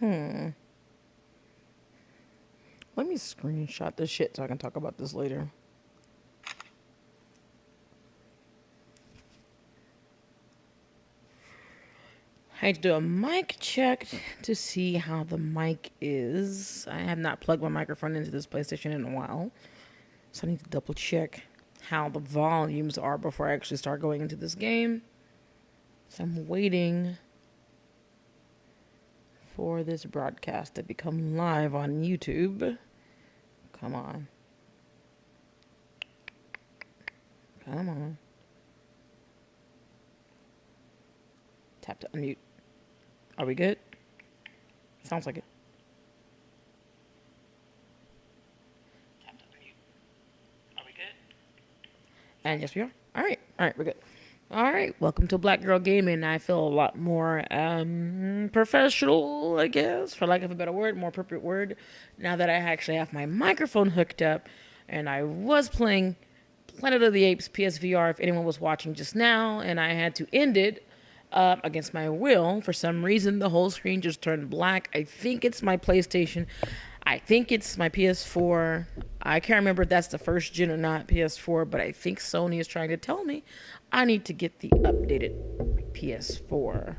Let me screenshot this shit so I can talk about this later. I had to do a mic check to see how the mic is. I have not plugged my microphone into this PlayStation in a while, so I need to double check how the volumes are before I actually start going into this game. So I'm waiting for this broadcast to become live on YouTube. Come on. Come on. Tap to unmute. Are we good? Sounds like it. Tap to unmute. Are we good? And yes, we are. All right, we're good. All right, welcome to Black Girl Gaming. I feel a lot more professional, I guess, for lack of a better word, more appropriate word, now that I actually have my microphone hooked up. And I was playing Planet of the Apes PSVR, if anyone was watching just now, and I had to end it against my will. For some reason, the whole screen just turned black. I think it's my PlayStation. I think it's my PS4. I can't remember if that's the first gen or not, PS4, but I think Sony is trying to tell me I need to get the updated PS4.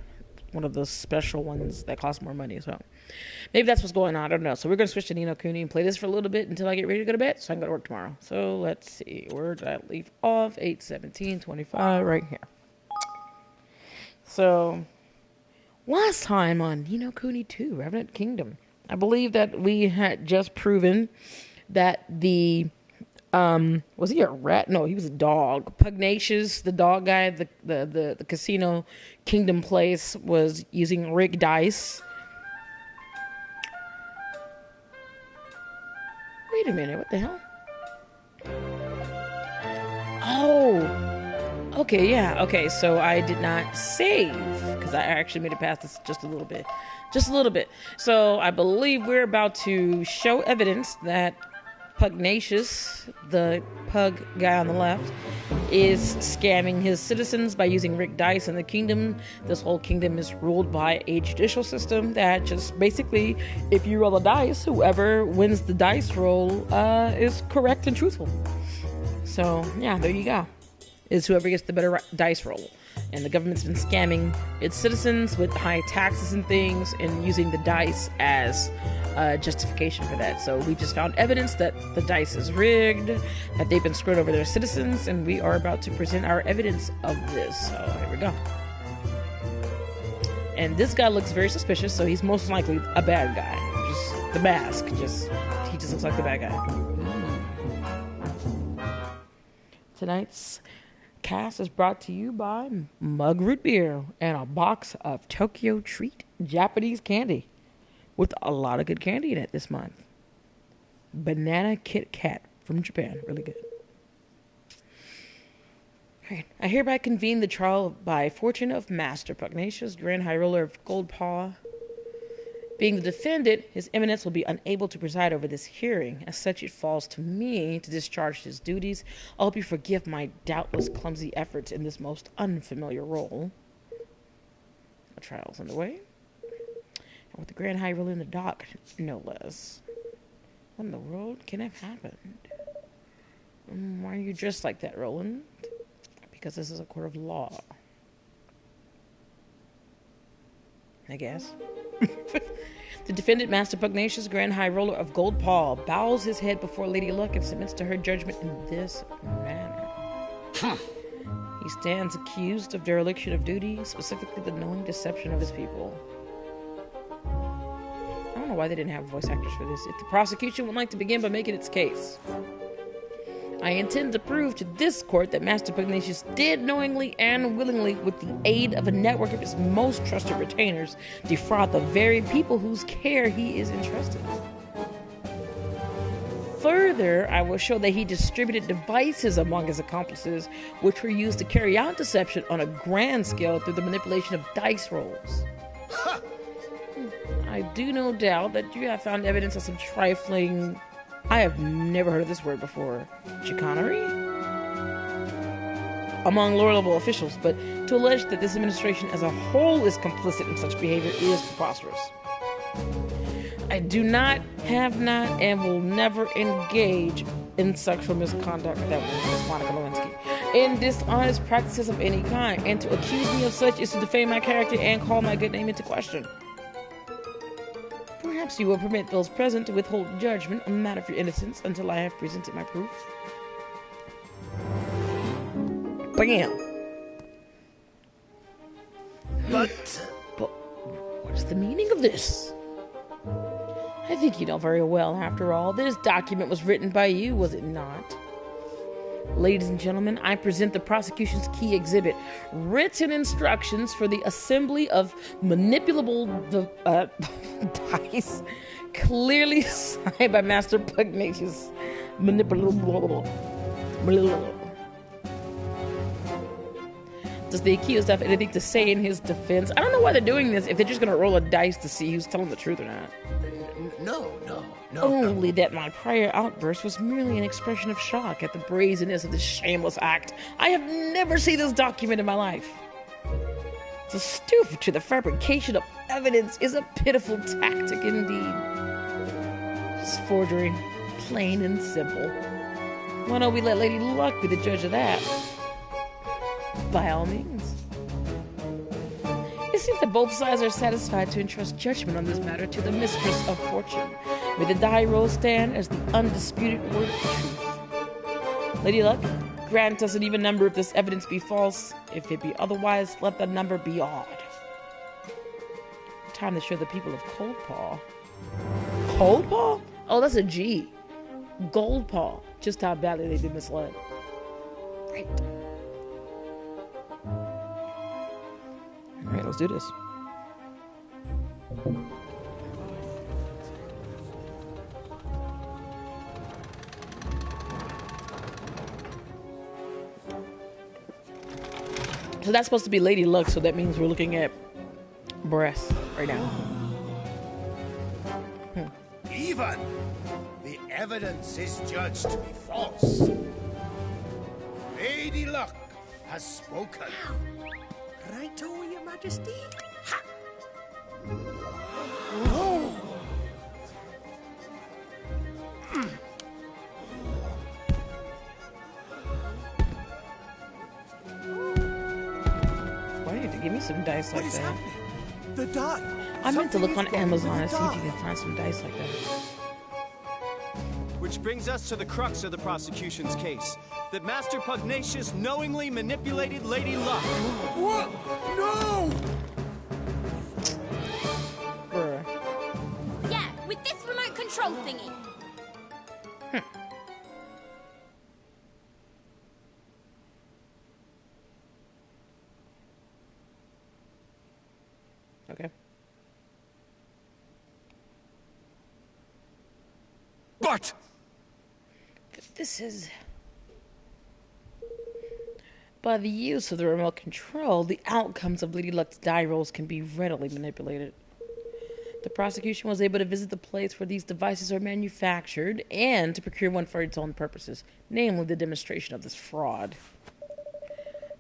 One of those special ones that cost more money. So maybe that's what's going on. I don't know. So we're going to switch to Ni no Kuni and play this for a little bit until I get ready to go to bed so I can go to work tomorrow. So let's see. Where did I leave off? 8:17:25 right here. So last time on Ni no Kuni 2, Revenant Kingdom, I believe that we had just proven that the was he a rat? No, he was a dog. Pugnacious, the dog guy, the casino kingdom place, was using rigged dice. Wait a minute, what the hell? Oh, okay, yeah, okay. So I did not save because I actually made it past this just a little bit. So I believe we're about to show evidence that Pugnacious, the pug guy on the left, is scamming his citizens by using rigged dice in the kingdom. This whole kingdom is ruled by a judicial system that just basically, if you roll a dice, whoever wins the dice roll is correct and truthful. So yeah, there you go. Is whoever gets the better dice roll. And the government's been scamming its citizens with high taxes and things and using the dice as justification for that. So we just found evidence that the dice is rigged, that they've been screwed over their citizens, and we are about to present our evidence of this. So here we go. And this guy looks very suspicious, so he's most likely a bad guy. Just the mask, he just looks like the bad guy. Tonight's cast is brought to you by Mug Root Beer and a box of Tokyo Treat Japanese candy with a lot of good candy in it this month. Banana Kit Kat from Japan. Really good. All right. I hereby convene the trial by fortune of Master Pugnacious, Grand High Roller of Gold Paw. Being the defendant, His Eminence will be unable to preside over this hearing. As such, it falls to me to discharge his duties. I hope you forgive my doubtless clumsy efforts in this most unfamiliar role. The trial's underway. And with the Grand High Roller in the dock, no less. What in the world can have happened? Why are you dressed like that, Roland? Because this is a court of law. I guess. The defendant, Master Pugnacious, Grand High Roller of Gold Paw, bows his head before Lady Luck and submits to her judgment in this manner. He stands accused of dereliction of duty, specifically the knowing deception of his people. I don't know why they didn't have voice actors for this. If the prosecution would like to begin by making its case, I intend to prove to this court that Master Pugnacious did knowingly and willingly, with the aid of a network of his most trusted retainers, defraud the very people whose care he is entrusted. Further, I will show that he distributed devices among his accomplices, which were used to carry out deception on a grand scale through the manipulation of dice rolls. I do no doubt that you have found evidence of some trifling... I have never heard of this word before. Chicanery? Among lower-level officials, but to allege that this administration as a whole is complicit in such behavior is preposterous. I do not, have not, and will never engage in sexual misconduct. That was Monica Lewinsky. In dishonest practices of any kind. And to accuse me of such is to defame my character and call my good name into question. Perhaps you will permit those present to withhold judgment on the matter of your innocence until I have presented my proof. Bam! But what's the meaning of this? I think you know very well, after all. This document was written by you, was it not? Ladies and gentlemen, I present the prosecution's key exhibit, written instructions for the assembly of manipulable dice, clearly signed by Master Pugnacious. Manipulable. Does the accused have anything to say in his defense? I don't know why they're doing this if they're just going to roll a dice to see who's telling the truth or not. No. Only that my prior outburst was merely an expression of shock at the brazenness of this shameless act. I have never seen this document in my life. To stoop to the fabrication of evidence is a pitiful tactic indeed. It's forgery, plain and simple. Why don't we let Lady Luck be the judge of that? By all means. It seems that both sides are satisfied to entrust judgment on this matter to the mistress of fortune. May the die roll stand as the undisputed word of truth. Lady Luck, grant us an even number if this evidence be false. If it be otherwise, let the number be odd. Time to show the people of Coldpaw. Coldpaw? Oh, that's a G. Goldpaw. Just how badly they've been misled. Right. Alright, let's do this. So that's supposed to be Lady Luck, so that means we're looking at breasts right now. Even the evidence is judged to be false. Lady Luck has spoken. Right, oh, Your Majesty? Ha! No! Why do you have to give me some dice like that? Happening? The die. I meant to look on Something is Amazon wrong and with see the if you die. can find some dice like that. Which brings us to the crux of the prosecution's case. That Master Pugnacious knowingly manipulated Lady Luck. What? No! Bruh. Yeah, with this remote control thingy. Okay. But This is... By the use of the remote control, the outcomes of Lady Luck's die rolls can be readily manipulated. The prosecution was able to visit the place where these devices are manufactured and to procure one for its own purposes, namely the demonstration of this fraud.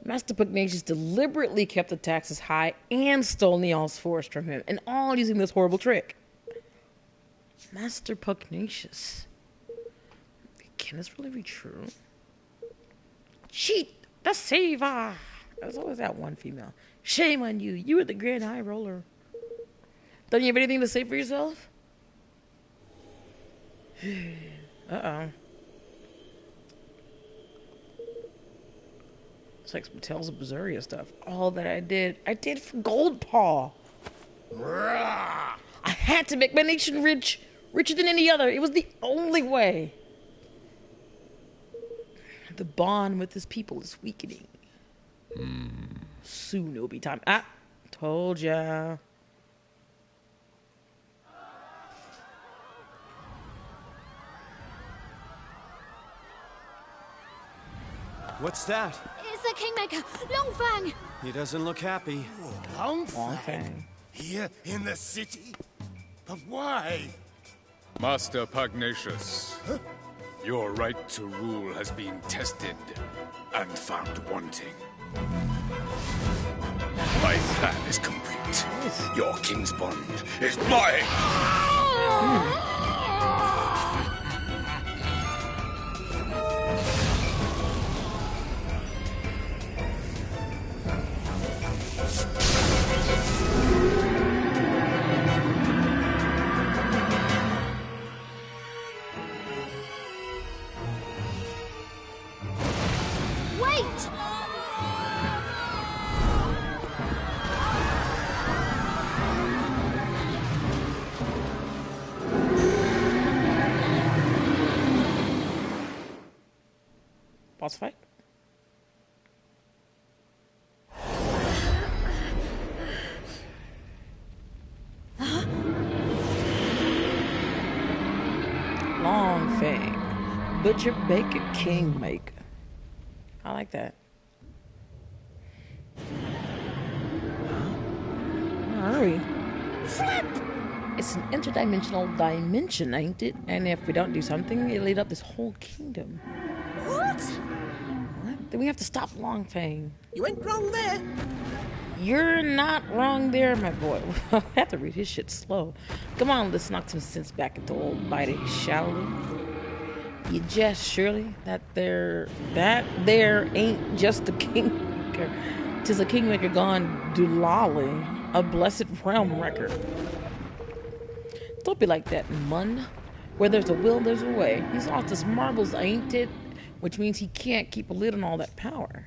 Master Pugnacious deliberately kept the taxes high and stole Neal's forest from him, and all using this horrible trick. Master Pugnacious. Can this really be true? Cheat! Deceiver! There's always that one female. Shame on you. You were the Grand High Roller. Don't you have anything to say for yourself? Uh-oh. It's like some Tales of Berseria stuff. All that I did for Goldpaw. I had to make my nation rich. Richer than any other. It was the only way. The bond with his people is weakening. Soon it'll be time. Ah, told ya. What's that? It's the Kingmaker, Longfang. He doesn't look happy. Long Longfang thing. here in the city? But why? Master Pugnacious, your right to rule has been tested and found wanting. My plan is complete. Your king's bond is mine! boss fight. Long Fang, Butcher, Baker, Kingmaker. I like that. Where are we? Flip! It's an interdimensional dimension, ain't it? And if we don't do something, it'll eat up this whole kingdom. What? What? Then we have to stop Long Fang. You ain't wrong there. You're not wrong there, my boy. I have to read his shit slow. Come on, let's knock some sense back into old Bitey, shall we? You jest surely that there ain't just the Kingmaker. 'Tis a Kingmaker gone doolally, a blessed realm wrecker. Don't be like that, mun. Where there's a will, there's a way. He's lost his marbles, ain't it? Which means he can't keep a lid on all that power.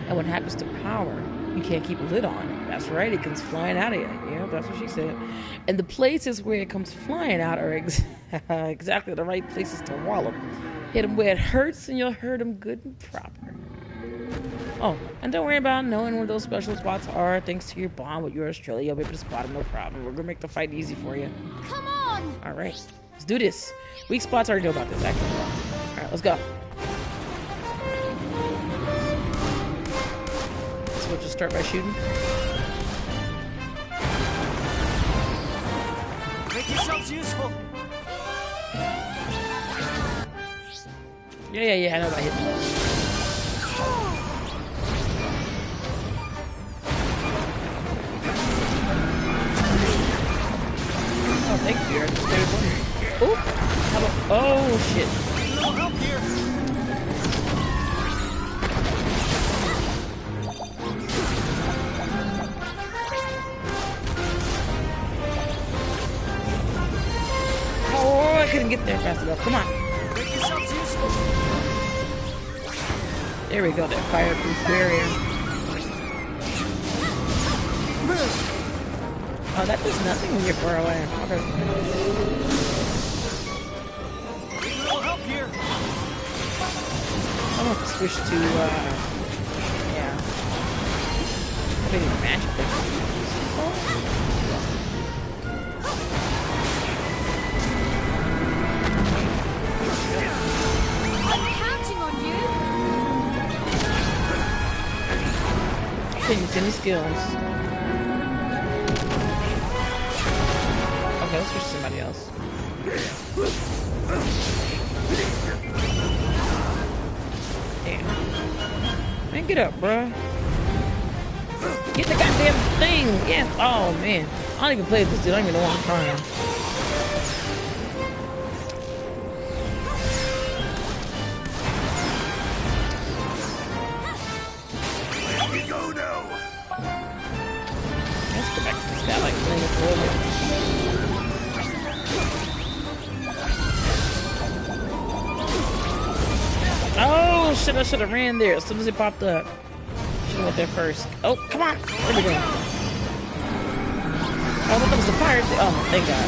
And what happens to power, you can't keep a lid on. That's right, it comes flying out of you. Yeah, that's what she said. And the places where it comes flying out are exactly the right places to wallop. Hit him where it hurts, and you'll hurt him good and proper. Oh, and don't worry about knowing where those special spots are. Thanks to your bond with your Australia, you'll be able to spot them, no problem. We're gonna make the fight easy for you. Come on! All right, let's do this. Weak spots, I already know about this, actually. All right, let's go. So we'll just start by shooting. Make yourselves useful. Yeah, I know about hitting. Oh, thank you. I just started wondering. Oop. How about... Oh, shit. No help here. Oh, I couldn't get there fast enough. Come on. Make yourselves useful. There we go. That fireproof barrier. Oh, that does nothing when you're far away. Okay. No help here. I'm gonna switch to, yeah. I think it's magic. I'm counting on you. Can't use any skills. Okay, let's switch to somebody else. Damn. Man, get up, bruh. Get the goddamn thing! Yes! Oh, man. I don't even play this dude. I don't even know what I'm trying. Here we go now. Let's go back to this guy, like, playing it forward. Oh shit, I should have ran there as soon as it popped up. Should have went there first. Oh, come on! There we go. Oh, I thought that was the fire thing. Oh, thank God.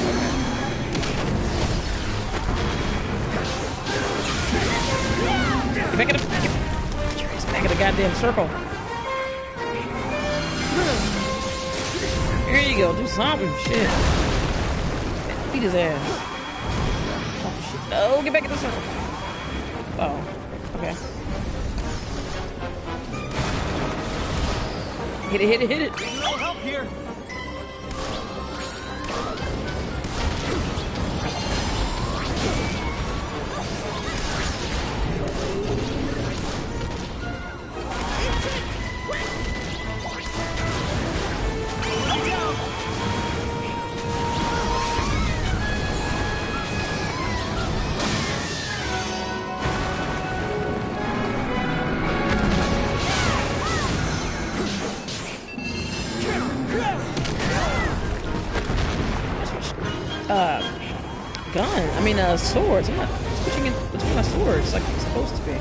Okay. Get back in the... Get your ass back in the goddamn circle. Here you go, do something. Shit. Beat his ass. Oh, shit. Oh, get back in the circle. Oh. Okay. Hit it. No help here. Gun. I mean, swords. I'm not switching in between my swords like it's supposed to be.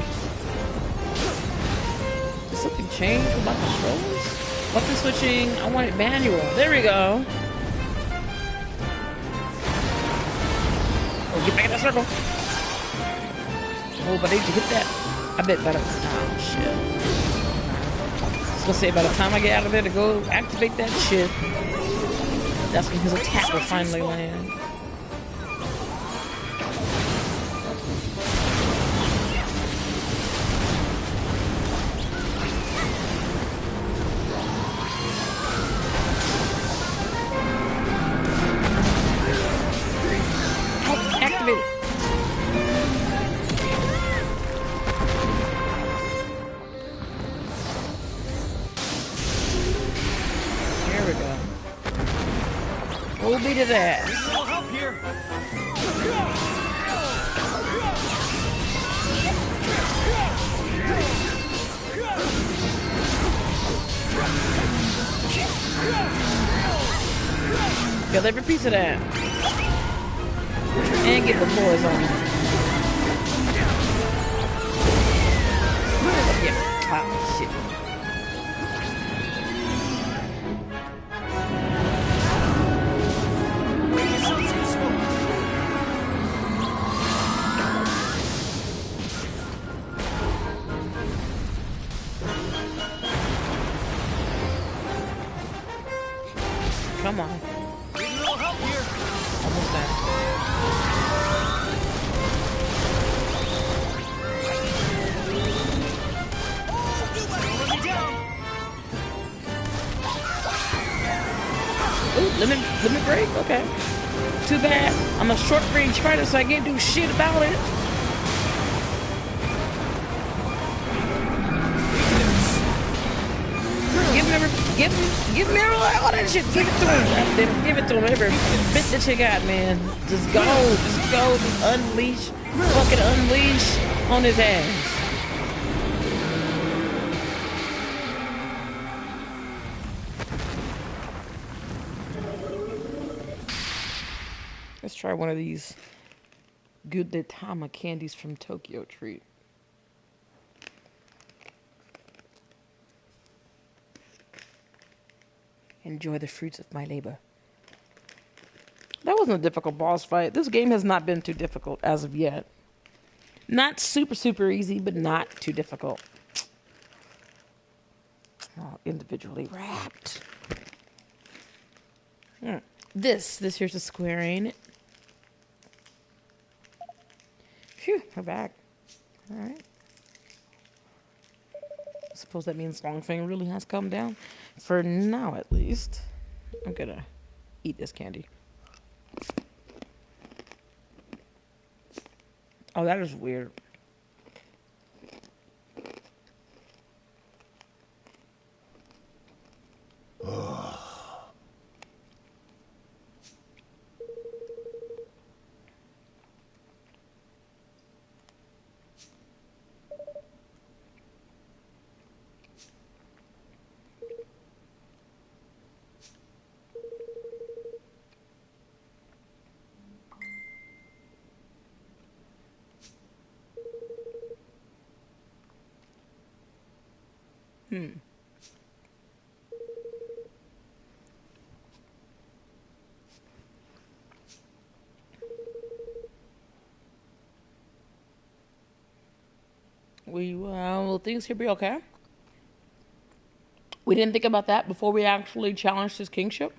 Did something change with my controls? Weapon switching. I want it manual. There we go. Oh, get back in that circle. Oh, but I need to hit that. I bet by the time, shit. I was gonna say, by the time I get out of there to go activate that shit, that's when his attack will finally land. Activate it. There we go. Hold me to that. Need a little help here. Feel every piece of that. And get the boys on. Yeah. Ah, shit. Come on. Need a little help here. Almost there. Don't let me down. Ooh, limit break? Okay. Too bad. I'm a short range fighter, so I can't do shit about it. Give me all that shit. Give it to him. Give it to him. Every bit that you got, man. Just go. Just unleash. Fucking unleash on his ass. Let's try one of these Gudetama candies from Tokyo Treat. Enjoy the fruits of my labor. That wasn't a difficult boss fight. This game has not been too difficult as of yet. Not super easy, but not too difficult. Oh, individually wrapped. This here's a square, ain't it? Phew, we're back. All right. Suppose that means Longfang really has come down. For now, at least. I'm gonna eat this candy. Oh, that is weird. Will things here be okay? We didn't think about that before we actually challenged his kingship?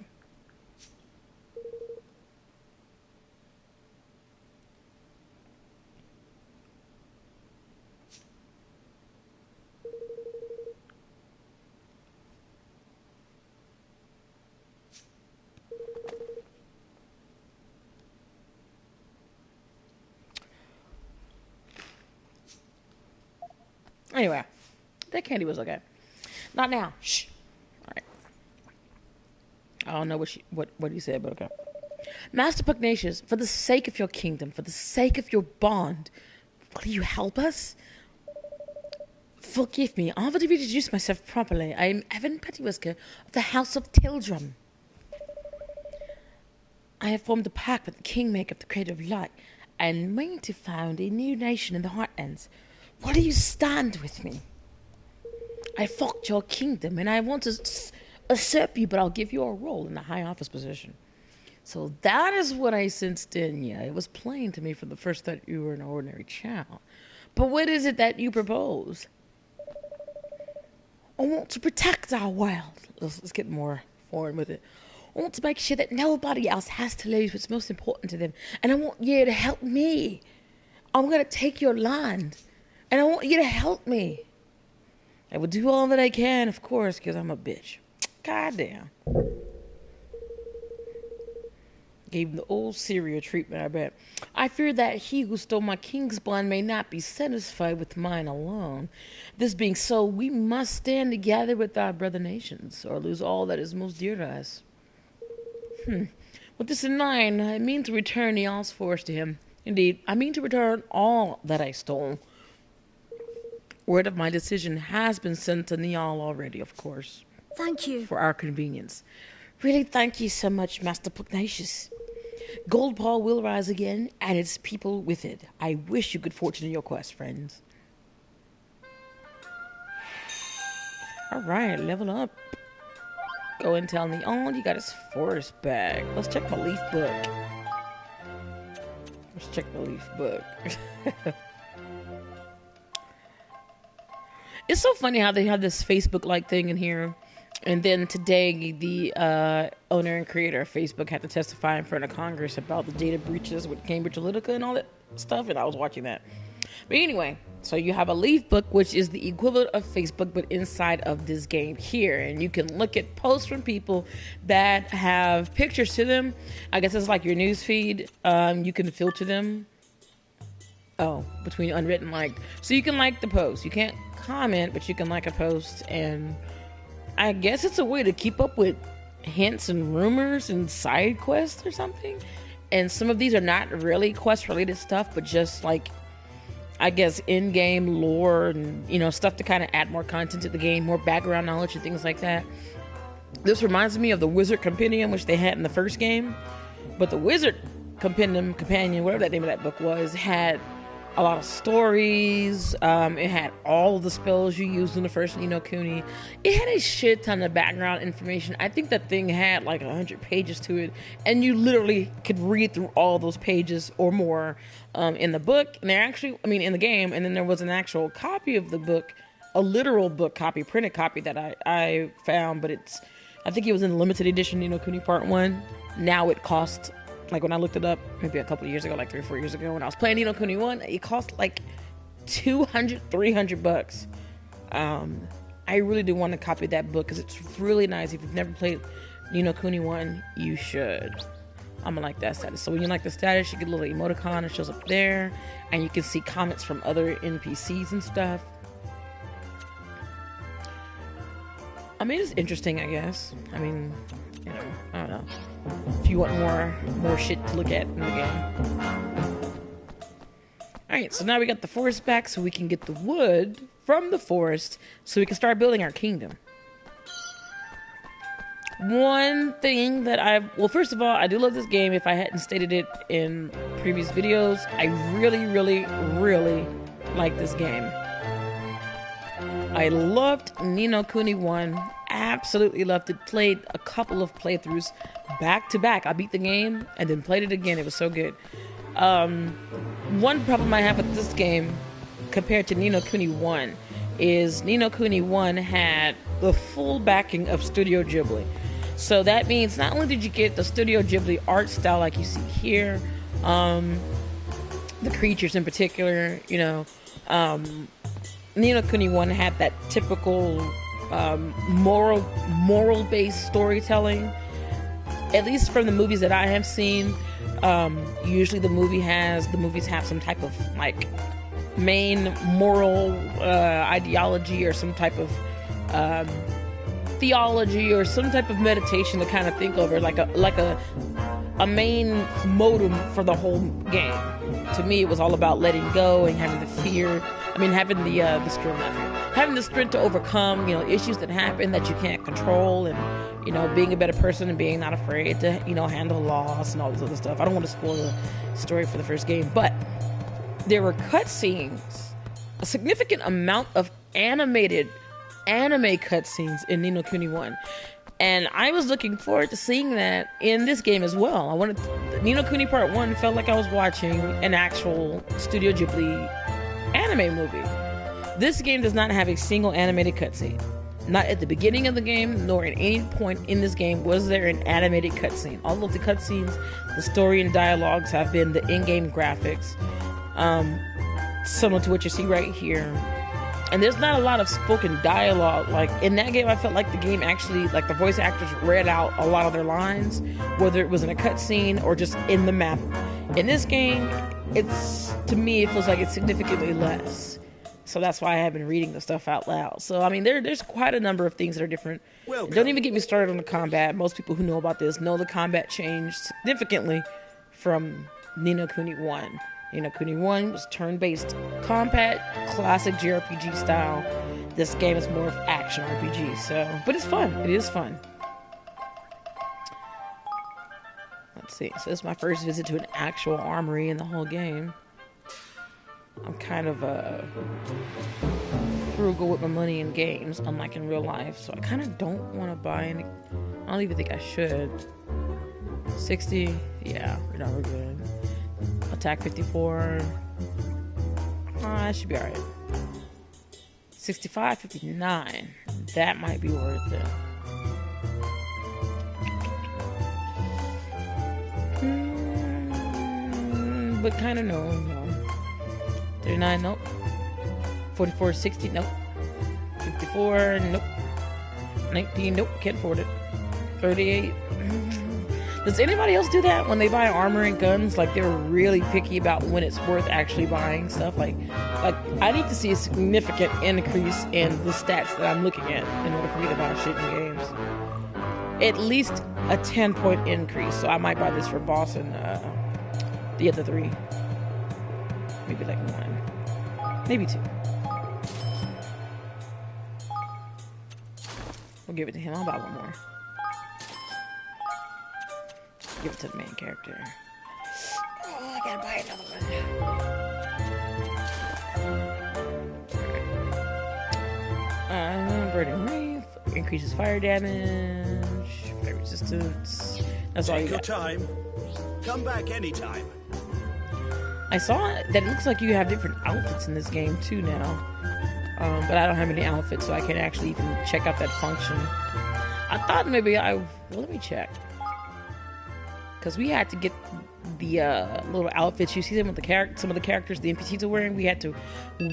Anyway, that candy was okay. Not now. Shh. All right. I don't know what he said, but okay. Master Pugnacious, for the sake of your kingdom, for the sake of your bond, will you help us? Forgive me. I want to introduce myself properly. I am Evan Pettywhisker of the House of Tildrum. I have formed a pact with the Kingmaker of the Cradle of Light and mean to found a new nation in the Heartlands. Will you stand with me? I fucked your kingdom and I want to usurp you, but I'll give you a role in the high office position. So that is what I sensed in you. It was plain to me from the first that you were an ordinary child. But what is it that you propose? I want to protect our world. Let's get more foreign with it. I want to make sure that nobody else has to lose what's most important to them. And I want you to help me. I'm going to take your land. And I want you to help me. I will do all that I can, of course, because I'm a bitch. Goddamn. Gave him the old Syria treatment, I bet. I fear that he who stole my king's bond may not be satisfied with mine alone. This being so, we must stand together with our brother nations, or lose all that is most dear to us. With this in mind, I mean to return Nial's force to him. Indeed, I mean to return all that I stole. Word of my decision has been sent to Nial already, of course. Thank you. For our convenience. Really, thank you so much, Master Pugnacious. Goldpaw will rise again, and its people with it. I wish you good fortune in your quest, friends. Alright, level up. Go and tell Nial you got his forest back. Let's check my leaf book. Let's check the leaf book. It's so funny how they have this Facebook-like thing in here. And then today, the owner and creator of Facebook had to testify in front of Congress about the data breaches with Cambridge Analytica and all that stuff. And I was watching that. But anyway, so you have a leaf book, which is the equivalent of Facebook, but inside of this game here. And you can look at posts from people that have pictures to them. I guess it's like your news feed. You can filter them. Oh, between unwritten liked. So you can like the post. You can't comment, but you can like a post. And I guess it's a way to keep up with hints and rumors and side quests or something. And some of these are not really quest related stuff, but just like, I guess, in-game lore and, you know, stuff to kind of add more content to the game, more background knowledge and things like that. This reminds me of the Wizard Compendium, which they had in the first game. But the Wizard Companion, whatever that name of that book was, had a lot of stories. It had all the spells you used in the first Ni no Kuni. It had a shit ton of background information. I think that thing had like 100 pages to it, and you literally could read through all those pages or more in the book. And there actually, I mean, in the game, and then there was an actual copy of the book, a literal book copy, printed copy that I found, but I think it was in limited edition Ni no Kuni Part 1. Now it costs, like when I looked it up, maybe a couple of years ago, like 3 or 4 years ago, when I was playing Ni no Kuni 1, it cost like $200-$300. I really do want to copy that book because it's really nice. If you've never played Ni no Kuni 1, you should. I'm gonna like that status. So when you like the status, you get a little emoticon, it shows up there, and you can see comments from other NPCs and stuff. I mean, it's interesting, I guess. I mean, you know, I don't know. If you want more shit to look at in the game. Alright, so now we got the forest back so we can get the wood from the forest so we can start building our kingdom. One thing that well, first of all, I do love this game. If I hadn't stated it in previous videos, I really, really, really like this game. I loved Ni no Kuni 1. Absolutely loved it. Played a couple of playthroughs back to back. I beat the game and then played it again. It was so good. One problem I have with this game compared to Ni no Kuni 1 is Ni no Kuni 1 had the full backing of Studio Ghibli. So that means not only did you get the Studio Ghibli art style like you see here, the creatures in particular, you know, Ni no Kuni 1 had that typical moral-based storytelling. At least from the movies that I have seen, usually the movies have some type of like main moral ideology or some type of theology or some type of meditation to kind of think over, like a main modem for the whole game. To me, it was all about letting go and having the fear. I mean, having the strength, having the strength to overcome, you know, issues that happen that you can't control, and, you know, being a better person and being not afraid to, you know, handle loss and all this other stuff. I don't want to spoil the story for the first game, but there were cutscenes, a significant amount of anime cutscenes in Ni no Kuni 1. And I was looking forward to seeing that in this game as well. Ni no Kuni Part 1 felt like I was watching an actual Studio Ghibli anime movie. This game does not have a single animated cutscene. Not at the beginning of the game, nor at any point in this game was there an animated cutscene. All of the cutscenes, the story and dialogues have been the in-game graphics, similar to what you see right here. And there's not a lot of spoken dialogue. Like in that game, I felt like the game actually, like the voice actors read out a lot of their lines, whether it was in a cutscene or just in the map. In this game, to me, it feels like it's significantly less. So that's why I have been reading the stuff out loud. So, I mean, there's quite a number of things that are different. Don't even get me started on the combat. Most people who know about this know the combat changed significantly from Ni no Kuni 1. Ni no Kuni 1 was turn-based combat, classic JRPG style. This game is more of action RPG, so... But it's fun. It is fun. Let's see. So this is my first visit to an actual armory in the whole game. I'm kind of frugal with my money in games, unlike in real life, so I kind of don't want to buy any. I don't even think I should. 60, yeah, we're good. Attack 54. I should be alright. 65, 59. That might be worth it. But kind of no. 39, nope. 44, 60, nope. 54, nope. 19, nope, can't afford it. 38. Does anybody else do that when they buy armor and guns? Like, they're really picky about when it's worth actually buying stuff? Like I need to see a significant increase in the stats that I'm looking at in order for me to buy shit in games. At least a 10-point increase. So I might buy this for boss and the other 3. Maybe like 1. Maybe 2. We'll give it to him. I'll buy 1 more. Give it to the main character. Oh, I gotta buy another one. Burning Wraith. Increases fire damage. Fire resistance. That's all you got. Take your time. Come back anytime. I saw that it looks like you have different outfits in this game too now. But I don't have any outfits, so I can't actually even check out that function. I thought maybe well, let me check. Because we had to get the little outfits. You see them with some of the characters the NPCs are wearing. We had to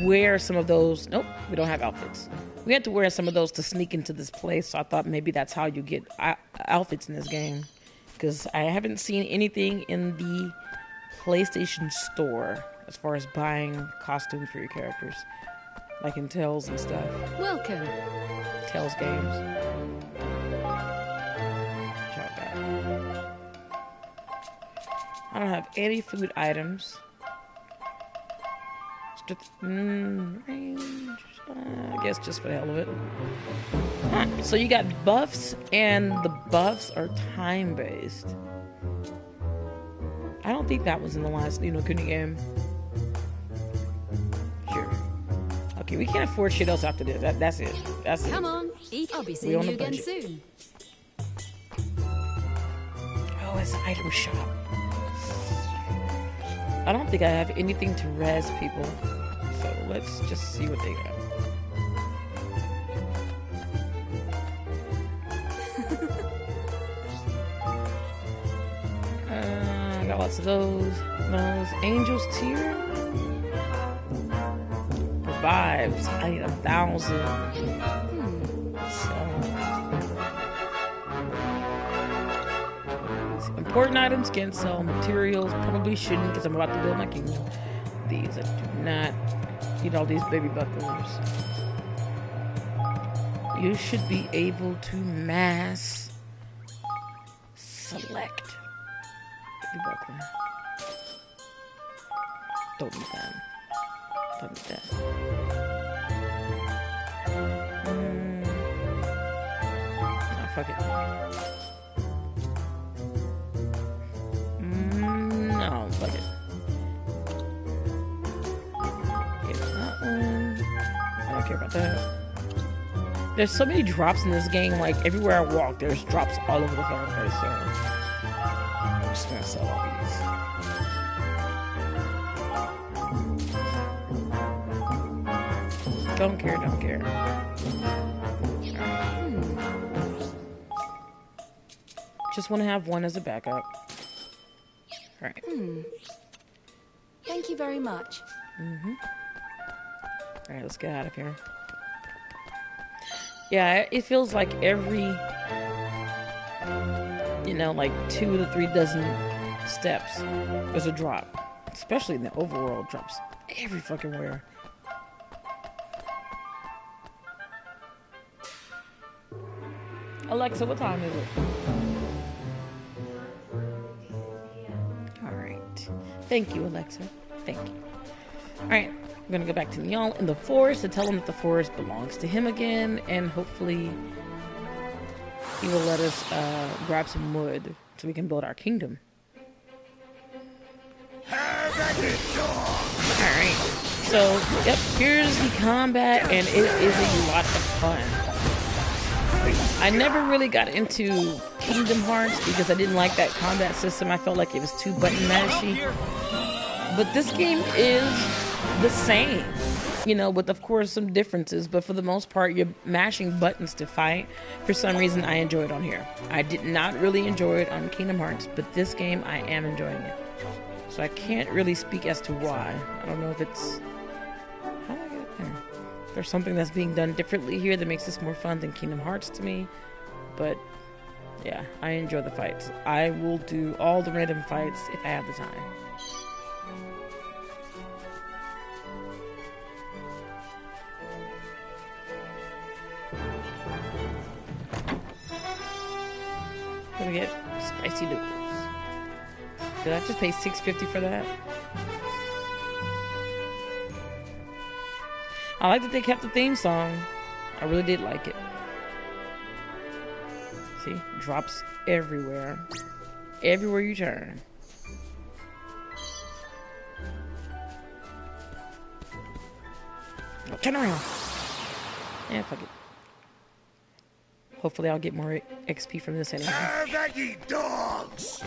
wear some of those. Nope, we don't have outfits. We had to wear some of those to sneak into this place. So I thought maybe that's how you get outfits in this game. Because I haven't seen anything in the PlayStation Store as far as buying costumes for your characters, like in Tales and stuff. Welcome. Tales games. I don't have any food items. Range. I guess just for the hell of it. Huh. So you got buffs, and the buffs are time-based. I don't think that was in the last Ni no Kuni game. Sure. Okay, we can't afford shit else after this. That's it. That's it. Come on, eat. I'll be seeing you again soon. Oh, it's an item shop. I don't think I have anything to res people. So let's just see what they got. I got lots of those. Angel's Tear. Revives. I need 1,000. So. Important items can sell materials. Probably shouldn't because I'm about to build my kingdom. These I do not need all these baby bucklers. You should be able to mass select baby buckler. Don't need that. Don't need that. Nah, fuck it. No, fuck it. Get that one. I don't care about that. There's so many drops in this game, like everywhere I walk, there's drops all over the fucking place, so I'm just gonna sell all these. Don't care, don't care. Just want to have one as a backup. Alright. Thank you very much. Alright, let's get out of here. Yeah, it feels like every, you know, like 2 to 3 dozen steps, there's a drop. Especially in the overworld, drops every fucking where. Alexa, what time is it? Alright. Thank you, Alexa. Thank you. Alright, I'm gonna go back to Nyal in the forest to tell him that the forest belongs to him again, and hopefully he will let us grab some wood so we can build our kingdom. Alright, so, yep, here's the combat, and it is a lot of fun. I never really got into Kingdom Hearts because I didn't like that combat system. I felt like it was too button mashy. But this game is the same, you know, with of course some differences, but for the most part you're mashing buttons to fight. For some reason I enjoy it on here. I did not really enjoy it on Kingdom Hearts, but this game I am enjoying it. So I can't really speak as to why. I don't know if it's... How do I get up there? There's something that's being done differently here that makes this more fun than Kingdom Hearts to me. But yeah, I enjoy the fights. I will do all the random fights if I have the time. Gonna get spicy noodles. Did I just pay $6.50 for that? I like that they kept the theme song. I really did like it. See, drops everywhere. Everywhere you turn. Oh, turn around. Yeah, fuck it. Hopefully I'll get more XP from this anyway. Have at ye dogs!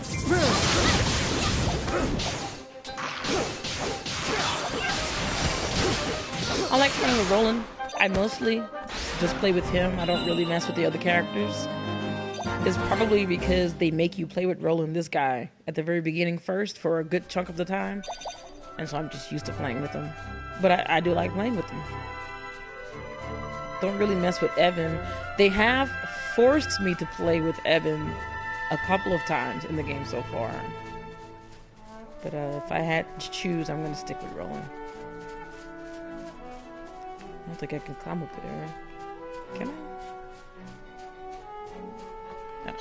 I like playing with Roland. I mostly just play with him. I don't really mess with the other characters. It's probably because they make you play with Roland, this guy, at the very beginning first for a good chunk of the time. And so I'm just used to playing with him. But I do like playing with him. Don't really mess with Evan. They have forced me to play with Evan a couple of times in the game so far. But if I had to choose, I'm going to stick with Roland. I don't think I can climb up there. Can I? No.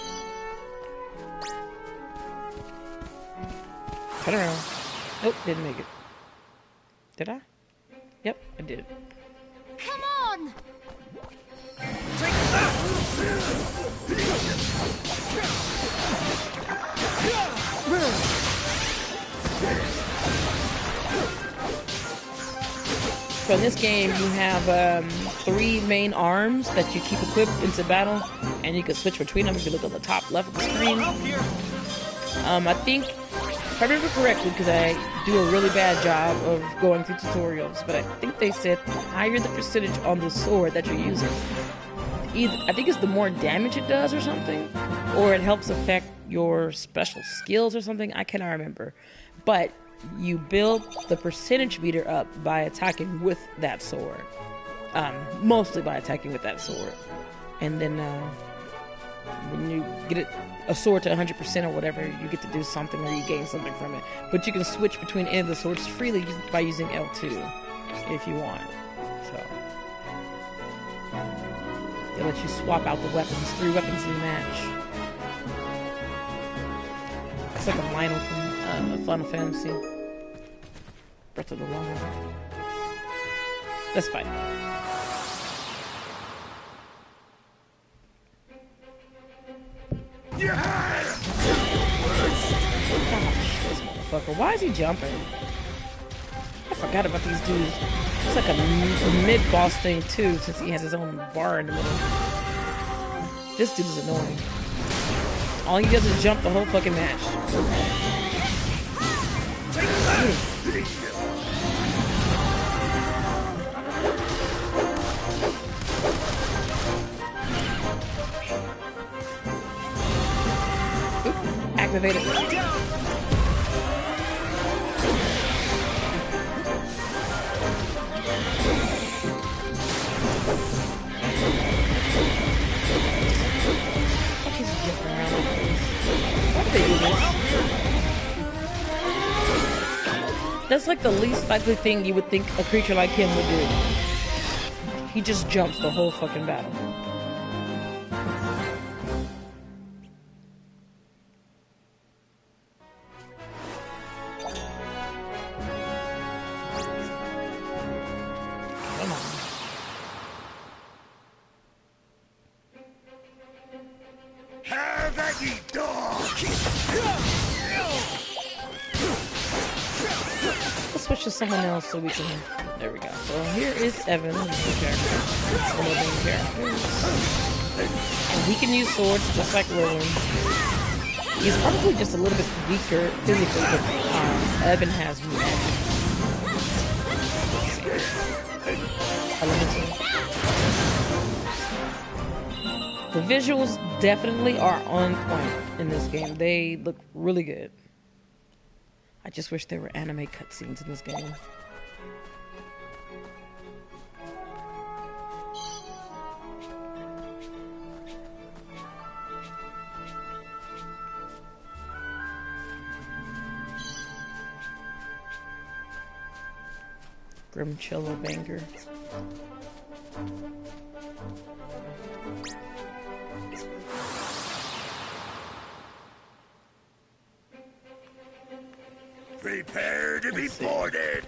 Turn around. Nope, didn't make it. Did I? Yep, I did. Come on! So in this game, you have 3 main arms that you keep equipped into battle, and you can switch between them if you look at the top left of the screen. I think, if I remember correctly, because I do a really bad job of going through tutorials, but I think they said the higher the percentage on the sword that you're using, I think it's the more damage it does or something, or it helps affect your special skills or something. I cannot remember. But you build the percentage meter up by attacking with that sword. Mostly by attacking with that sword. And then when you get a sword to 100% or whatever, you get to do something or you gain something from it. But you can switch between any of the swords freely by using L2 if you want. So they let you swap out the weapons, 3 weapons in the match. It's like a Lionel from Final Fantasy. Breath of the Wild. Let's fight. Gosh, this motherfucker. Why is he jumping? I forgot about these dudes. It's like a mid-boss thing too, since he has his own bar in the middle. This dude is annoying. All he does is jump the whole fucking match. activated. He's jumping around like this. Why did they do this? That's like the least likely thing you would think a creature like him would do. He just jumps the whole fucking battle. Come on. Have at ye, dog! Let's switch to someone else so we can. There we go. So here is Evan, the main character. One of the main characters. And he can use swords just like Rowan. He's probably just a little bit weaker physically, but Evan has magic. Elemental. The visuals definitely are on point in this game. They look really good. I just wish there were anime cutscenes in this game. Grimcello banger. Prepare to be boarded!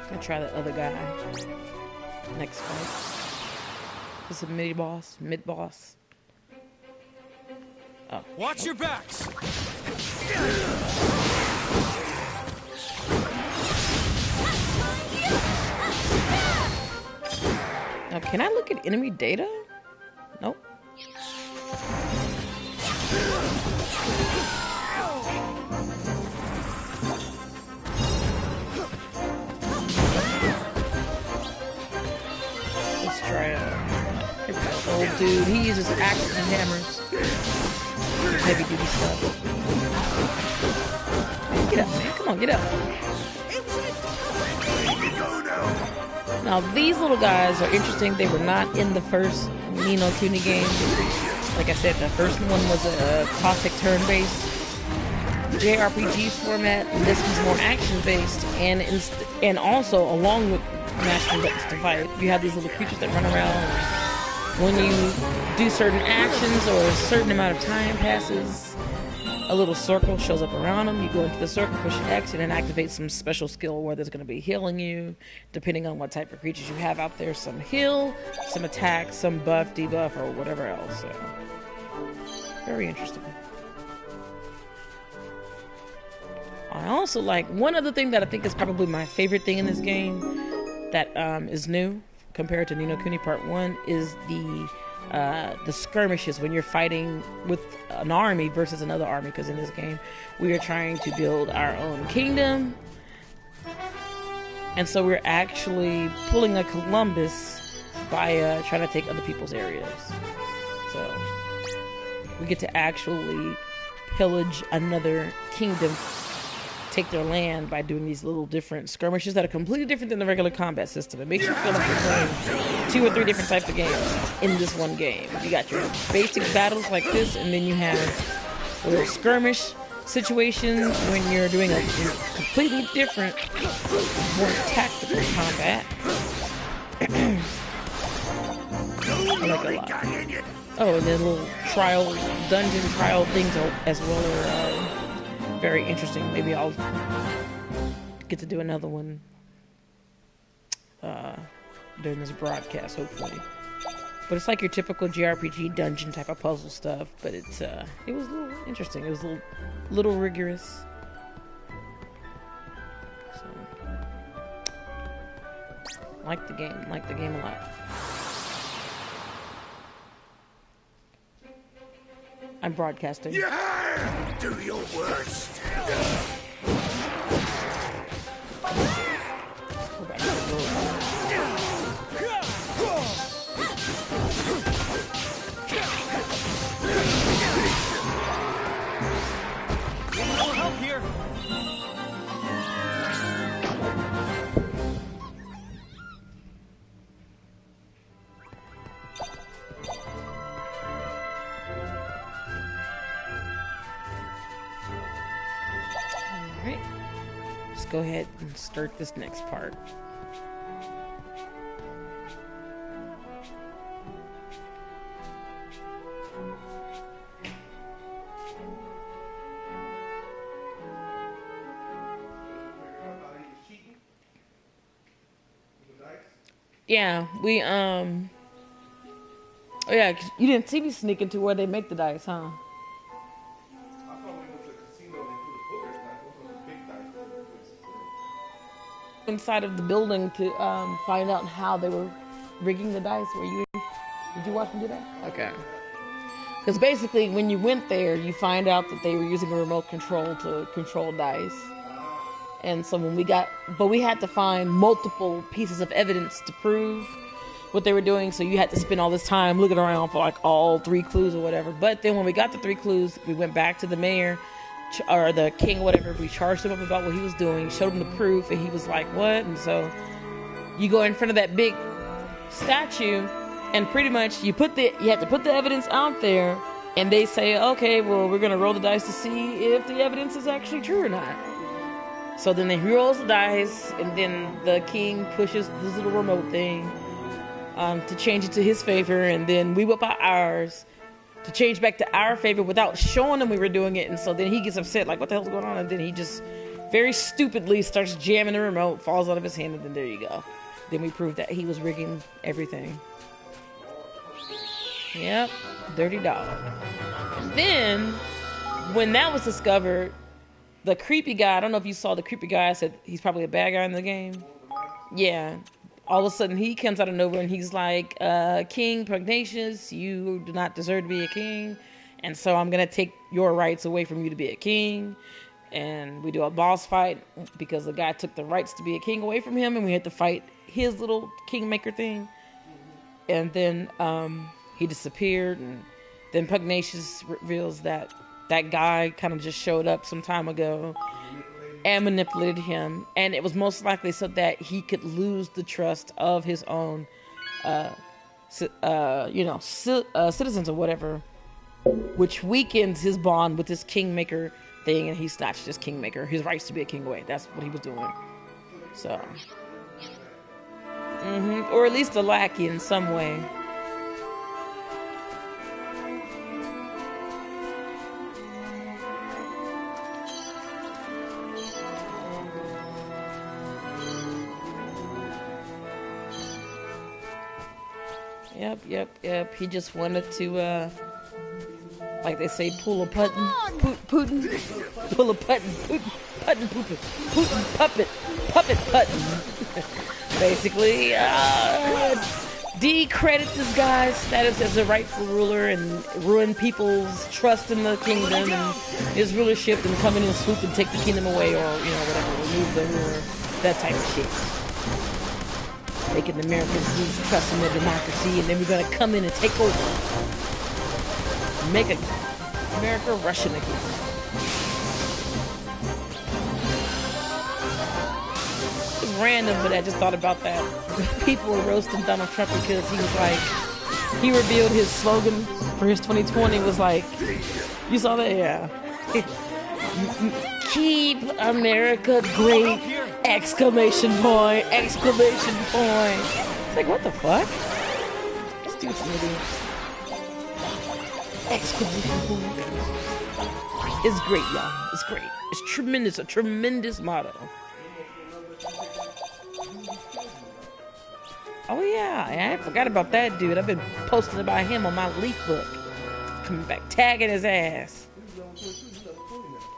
I'll try the other guy. Next fight. This is a mid-boss. Mid-boss. Oh. Watch your backs! Now, can I look at enemy data? Nope. Let's try it. Old dude, he uses axes and hammers. Heavy duty stuff. Get up, man. Come on, get up. Now, these little guys are interesting. They were not in the first Ni no Kuni game. Like I said, the first one was a classic turn-based JRPG format, and this one's more action-based. And also, along with mashing buttons to fight, you have these little creatures that run around. When you do certain actions or a certain amount of time passes, a little circle shows up around them. You go into the circle, push X, and it activates some special skill where there's going to be healing you, depending on what type of creatures you have out there. Some heal, some attack, some buff, debuff, or whatever else. So, very interesting. I also like, one other thing that I think is probably my favorite thing in this game that is new compared to Ni no Kuni Part 1 is the skirmishes when you're fighting with an army versus another army, because in this game we are trying to build our own kingdom, and so we're actually pulling a Columbus by trying to take other people's areas. So we get to actually pillage another kingdom, take their land by doing these little different skirmishes that are completely different than the regular combat system. It makes you feel like you're playing 2 or 3 different types of games in this one game. You got your basic battles like this, and then you have little skirmish situations when you're doing a completely different, more tactical combat. I like a lot. Oh, and then little dungeon trial things as well are very interesting. Maybe I'll get to do another one during this broadcast, hopefully. But it's like your typical JRPG dungeon type of puzzle stuff. But it was a little interesting. It was a little rigorous. So, like the game a lot. I'm broadcasting. Yeah! Do your worst. Go back to the road. I'll help here. Alright. Let's go ahead and start this next part. Yeah, we oh yeah, 'cause you didn't see me sneaking to where they make the dice, huh? Inside of the building to find out how they were rigging the dice. Did you watch them do that? Okay. Because basically, when you went there, you find out that they were using a remote control to control dice. And so we had to find multiple pieces of evidence to prove what they were doing. So you had to spend all this time looking around for like all 3 clues or whatever. But then when we got the 3 clues, we went back to the mayor or the king, whatever. We charged him up about what he was doing, showed him the proof, and he was like, "What?" And so you go in front of that big statue, and pretty much you have to put the evidence out there, and they say, "Okay, well, we're gonna roll the dice to see if the evidence is actually true or not." So then he rolls the dice, and then the king pushes this little remote thing to change it to his favor, and then we whip out ours to change back to our favor without showing him we were doing it. And so then he gets upset, like, what the hell's going on? And then he just very stupidly starts jamming the remote, falls out of his hand, and then there you go. Then we proved that he was rigging everything. Yep, dirty dog. And then, when that was discovered, the creepy guy, I don't know if you saw the creepy guy, I said he's probably a bad guy in the game. Yeah. All of a sudden, he comes out of nowhere and he's like, King Pugnacious, you do not deserve to be a king. And so I'm going to take your rights away from you to be a king. And we do a boss fight because the guy took the rights to be a king away from him. And we had to fight his little kingmaker thing. And then he disappeared. And then Pugnacious reveals that that guy kind of just showed up some time ago and manipulated him, and it was most likely so that he could lose the trust of his own, citizens or whatever, which weakens his bond with this kingmaker thing, and he snatched his kingmaker, his rights to be a king away. That's what he was doing. So, or at least a lackey in some way. Yep. He just wanted to, like they say, pull a puppet, basically, decredit this guy's status as a rightful ruler and ruin people's trust in the kingdom and his rulership, and come in and swoop and take the kingdom away, or whatever, remove the ruler, that type of shit. Making the Americans lose trust in their democracy, and then we're gonna come in and take over, make America Russian again. It's random, but I just thought about that. People were roasting Donald Trump because he revealed his slogan for his 2020 was like, you saw that? Yeah. Keep America great! Exclamation point! It's like, what the fuck? This dude's an idiot. Exclamation point! It's great, y'all. It's great. It's tremendous. A tremendous motto. Oh yeah, I forgot about that dude. I've been posting about him on my leaf book. Coming back, tagging his ass.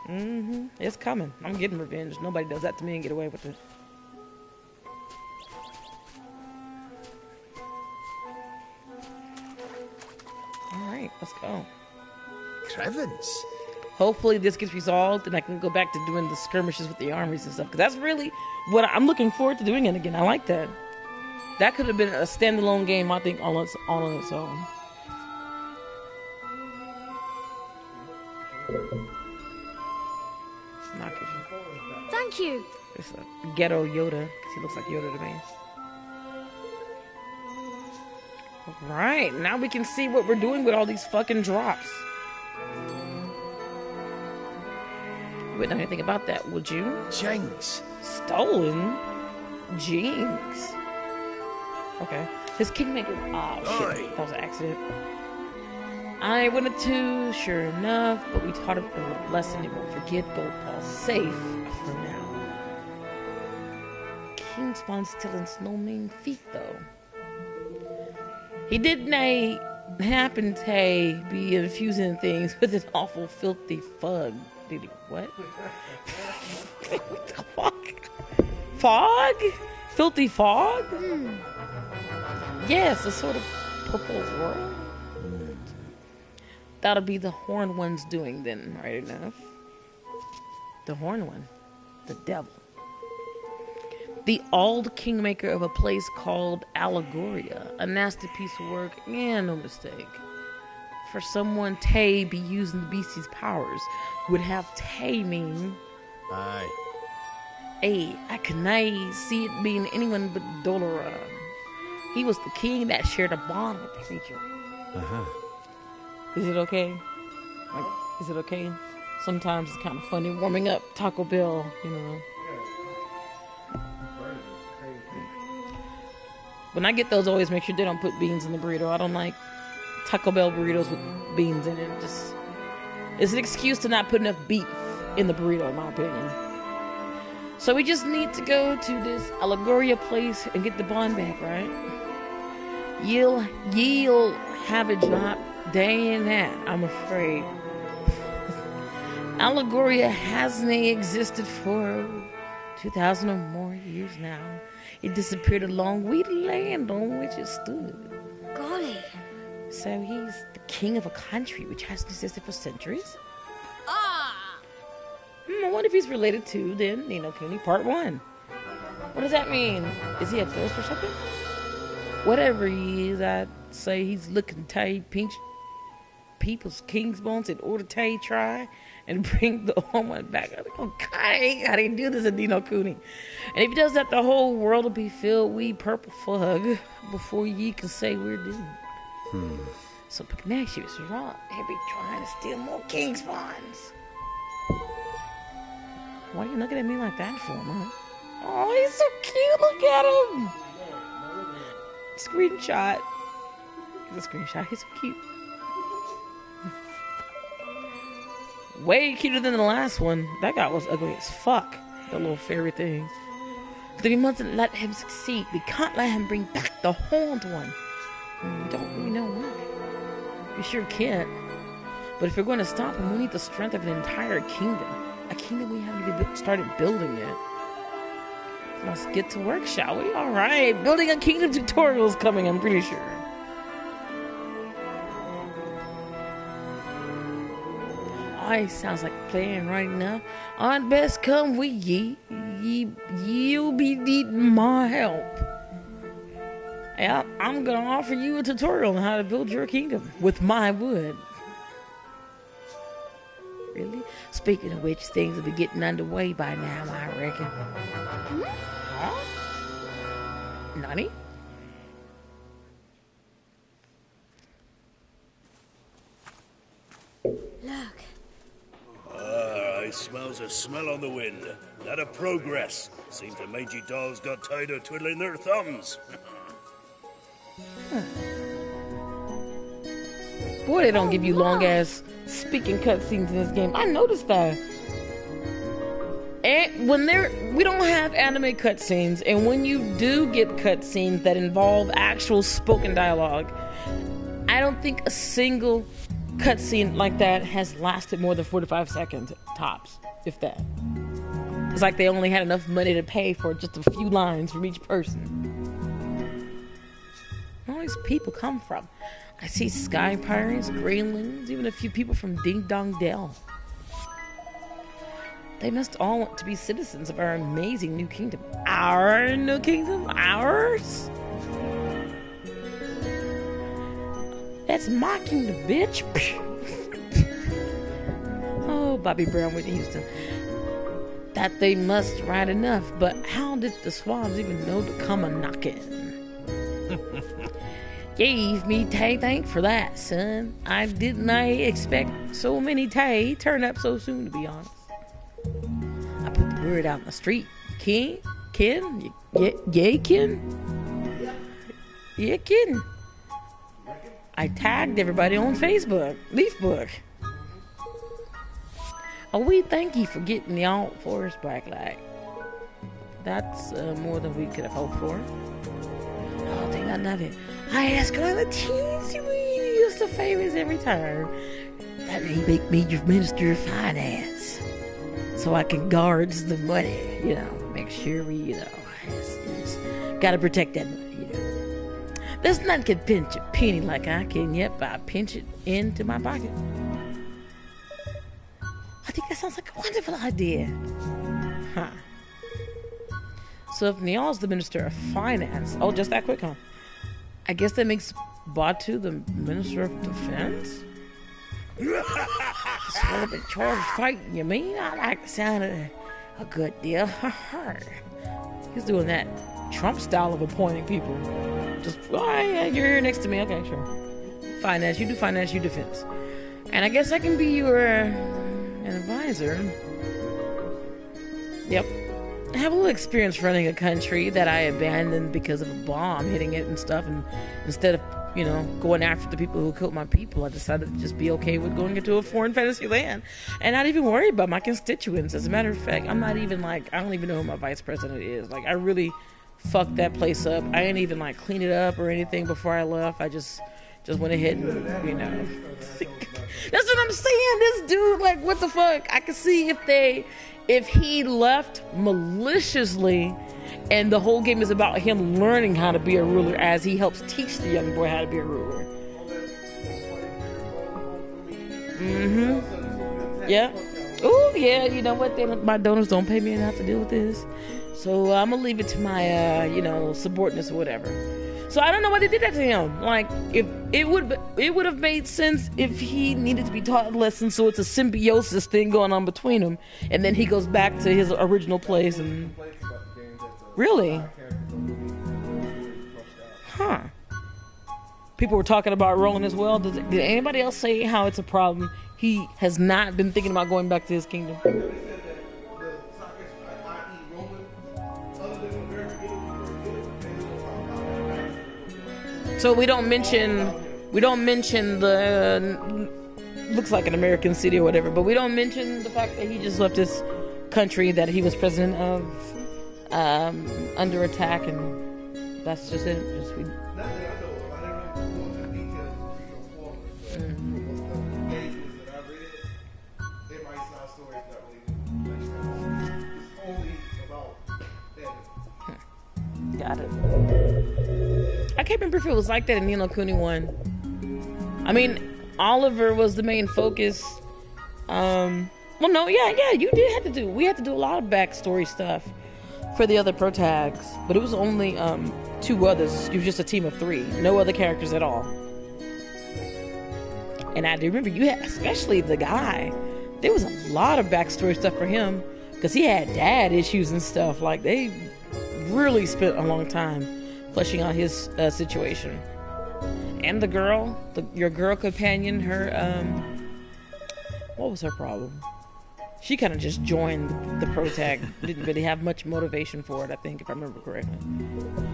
It's coming. I'm getting revenge. Nobody does that to me and get away with it. Alright, let's go. Crevens. Hopefully this gets resolved and I can go back to doing the skirmishes with the armies and stuff. Because that's really what I'm looking forward to doing it again. I like that. That could have been a standalone game, I think, all on its own. Not good. Thank you. It's a ghetto Yoda, because he looks like Yoda to me. Alright, now we can see what we're doing with all these fucking drops. You wouldn't know anything about that, would you? Jinx. Stolen? Jinx. Okay. His kingmaker. Oh, shit. That was an accident. I wanted to, sure enough, but we taught him a lesson. He won't forget. Gold Paul safe for now. King Spawn still in no mean feat, though. He didn't happen to be infusing things with an awful filthy fug. Did he? What? What the fuck? Fog? Filthy fog? Yes, a sort of purple aura. That'll be the horned one's doing then, right enough. The horned one. The devil. The old kingmaker of a place called Allegoria. A nasty piece of work and no mistake. For someone Tay be using the beastie's powers would have Tay mean. Aye. Hey, I can see it being anyone but Doloran. He was the king that shared a bond with the creature. Is it okay? Like, is it okay? Sometimes it's kind of funny warming up Taco Bell, you know. When I get those, I always make sure they don't put beans in the burrito. I don't like Taco Bell burritos with beans in it. Just, it's an excuse to not put enough beef in the burrito, in my opinion. So we just need to go to this Allegoria place and get the bond back, right? You'll have a job. Dang that, I'm afraid. Allegoria hasn't existed for 2,000 or more years now. It disappeared along with the land on which it stood. Golly. So he's the king of a country which hasn't existed for centuries? I wonder if he's related to, then, Kuni Part 1. What does that mean? Is he a ghost or something? Whatever he is, I'd say he's looking to pinch people's king's bones in order to try and bring the home one back. I'm like, oh God, I didn't do this in Kuni. And if he does that, the whole world will be filled with purple fog before ye can say we're doomed. So Pugnacious was wrong. He'll be trying to steal more king spawns. Why are you looking at me like that for, man? Oh, he's so cute. Look at him. Screenshot. It's a screenshot. He's so cute. Way cuter than the last one. That guy was ugly as fuck. The little fairy thing. But we mustn't let him succeed. We can't let him bring back the horned one. We don't really know why. We sure can't. But if we're going to stop him, we need the strength of an entire kingdom. A kingdom we haven't even started building yet. Let's get to work, shall we? Alright, building a kingdom tutorial is coming, I'm pretty sure. Alright, sounds like a plan right enough. I'd best come with ye. You'll be needing my help. Yeah, I'm gonna offer you a tutorial on how to build your kingdom with my wood. Really? Speaking of which, things will be getting underway by now, I reckon. Huh? Nani? Look. I smells a smell on the wind. That a progress. Seems the mangy dolls got tired of twiddling their thumbs. Boy, they don't give you long ass speaking cutscenes in this game. I noticed that. And when we don't have anime cutscenes, and when you do get cutscenes that involve actual spoken dialogue, I don't think a single cutscene like that has lasted more than 45 seconds tops, if that. It's like they only had enough money to pay for just a few lines from each person. Where all these people come from? I see Sky Pirates, Greenlands, even a few people from Ding Dong Dell. They must all want to be citizens of our amazing new kingdom. Our new kingdom? Ours? That's my kingdom, bitch. Oh, Bobby Brown, Whitney Houston. That they must right enough, but how did the swabs even know to come a knocking? Gave me Tay thank for that, son. I didn't expect so many Tay turn up so soon, to be honest. I put the word out in the street. Ken? Yeah, Ken? Yeah, Ken. I tagged everybody on Facebook. Leafbook. Oh, we thank you for getting the alt force back, like. That's more than we could have hoped for. Oh, they got nothing. I ask her the teensy weeny used to favors every time. That he make me your minister of finance. So I can guard the money, you know, make sure we, you know, gotta protect that money, you know. There's none can pinch a penny like I can, yep, I pinch it into my pocket. I think that sounds like a wonderful idea. Huh. So if Niall's the Minister of Finance, oh, just that quick, huh? I guess that makes Batu the Minister of Defense? Sort of in charge of fighting, you mean? I like the sound of a good deal. He's doing that Trump style of appointing people. Just, oh yeah, you're here next to me. Okay, sure. Finance, you do finance, you defense. And I guess I can be your an advisor. Yep. I have a little experience running a country that I abandoned because of a bomb hitting it and stuff. And instead of, you know, going after the people who killed my people, I decided to just be okay with going into a foreign fantasy land and not even worry about my constituents. As a matter of fact, I'm not even like, I don't even know who my vice president is. Like, I really fucked that place up. I didn't even like clean it up or anything before I left. I just went ahead and, you know. That's what I'm saying. This dude, like, what the fuck? I could see if he left maliciously and the whole game is about him learning how to be a ruler as he helps teach the young boy how to be a ruler. Yeah. Oh, yeah, you know what? My donors don't pay me enough to deal with this. So I'm going to leave it to my, you know, subordinates or whatever. So I don't know why they did that to him. Like, if it would have made sense if he needed to be taught lessons, so it's a symbiosis thing going on between them, and then he goes back to his original place. And really, huh? People were talking about Roland as well. Did anybody else say how it's a problem? He has not been thinking about going back to his kingdom. So we don't mention the looks like an American city or whatever, but we don't mention the fact that he just left his country that he was president of under attack, and that's just it. Got it. I can't remember if it was like that in Ni no Kuni 1. I mean, Oliver was the main focus. Well, no, yeah, you did have to do. We had to do a lot of backstory stuff for the other pro tags, but it was only 2 others. It was just a team of 3, no other characters at all. And I do remember you had, especially the guy. There was a lot of backstory stuff for him because he had dad issues and stuff. Like, they really spent a long time fleshing out his situation. And the girl, your girl companion, her what was her problem? She kind of just joined the pro tag. Didn't really have much motivation for it, I think, if I remember correctly.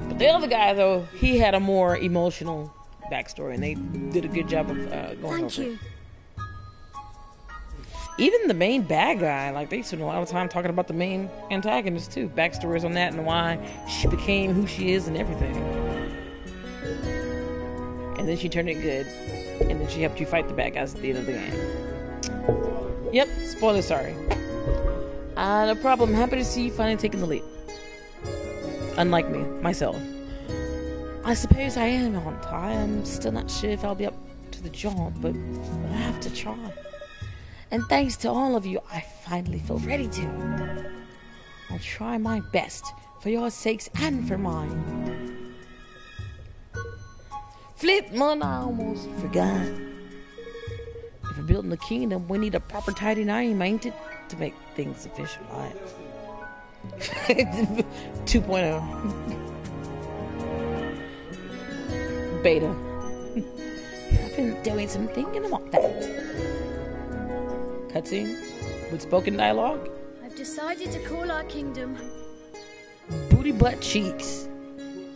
But the other guy, though, he had a more emotional backstory, and they did a good job of going over it. Even the main bad guy, like they spend a lot of time talking about the main antagonist too. Backstories on that and why she became who she is and everything. And then she turned it good. And then she helped you fight the bad guys at the end of the game. Yep, spoiler, sorry. No problem. Happy to see you finally taking the lead. Unlike me, myself. I suppose I am on time. I'm still not sure if I'll be up to the job, but I'll have to try. And thanks to all of you, I finally feel ready to. I'll try my best, for your sakes and for mine. Flip, man, I almost forgot. If we're building a kingdom, we need a proper tidy name, ain't it? To make things official, right? 2.0. Beta. I've been doing some thinking about that. Cutscene with spoken dialogue. I've decided to call our kingdom Booty butt cheeks.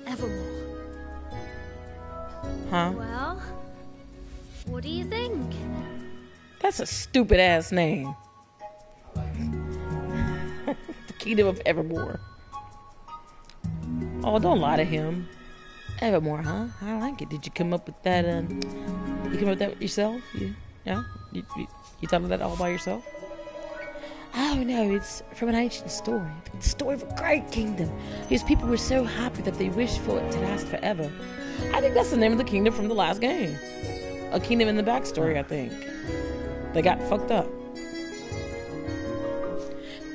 Evermore. Huh? Well, what do you think? That's a stupid ass name. The Kingdom of Evermore. Oh, don't lie to him. Evermore, huh? I like it. Did you come up with that? You come up with that yourself? Yeah? You thought of that all by yourself? Oh no, it's from an ancient story. The story of a great kingdom. His people were so happy that they wished for it to last forever. I think that's the name of the kingdom from the last game. A kingdom in the backstory, I think. They got fucked up.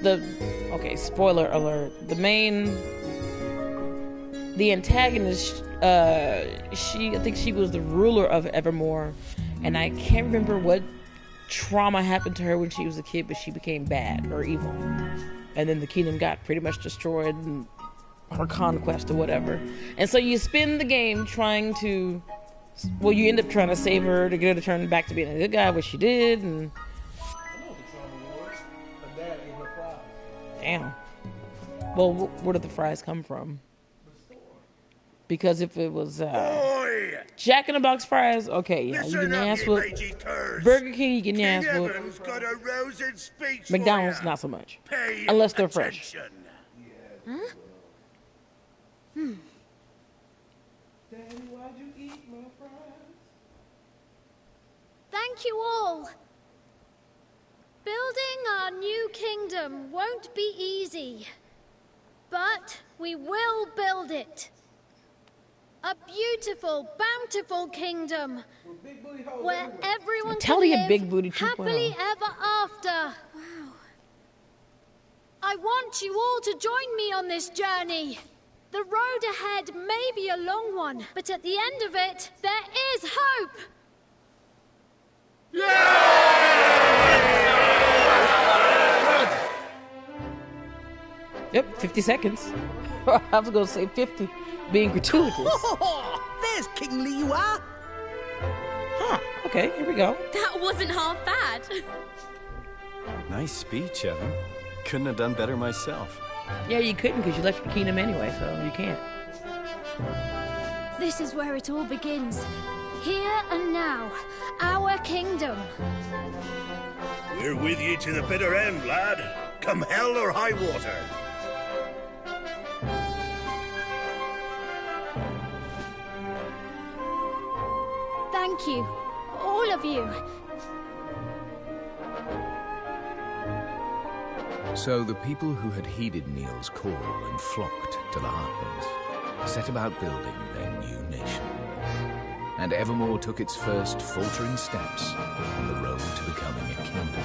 Okay, spoiler alert. The antagonist, I think she was the ruler of Evermore, and I can't remember what trauma happened to her when she was a kid, but she became bad or evil. And then the kingdom got pretty much destroyed and her conquest or whatever. And so you spend the game trying to, well, you end up trying to save her to get her to turn back to being a good guy, which she did, and damn. Well, where did the fries come from? Because if it was Jack in the Box fries, okay, yeah, you can ask for Burger King, you can ask for McDonald's, not so much, unless they're fresh. Huh? Daddy, why'd you eat my fries? Thank you all. Building our new kingdom won't be easy, but we will build it. A beautiful, bountiful kingdom where everyone can live big booty happily ever after. Wow. I want you all to join me on this journey. The road ahead may be a long one, but at the end of it, there is hope. Yep, 50 seconds. I was going to say 50, being gratuitous. There's King Lee, you are. Huh, okay, here we go. That wasn't half bad. Nice speech, Evan. Couldn't have done better myself. Yeah, you couldn't because you left your kingdom anyway, so you can't. This is where it all begins. Here and now, our kingdom. We're with you to the bitter end, lad. Come hell or high water. Thank you, all of you. So the people who had heeded Neil's call and flocked to the Heartlands set about building their new nation. And Evermore took its first faltering steps on the road to becoming a kingdom.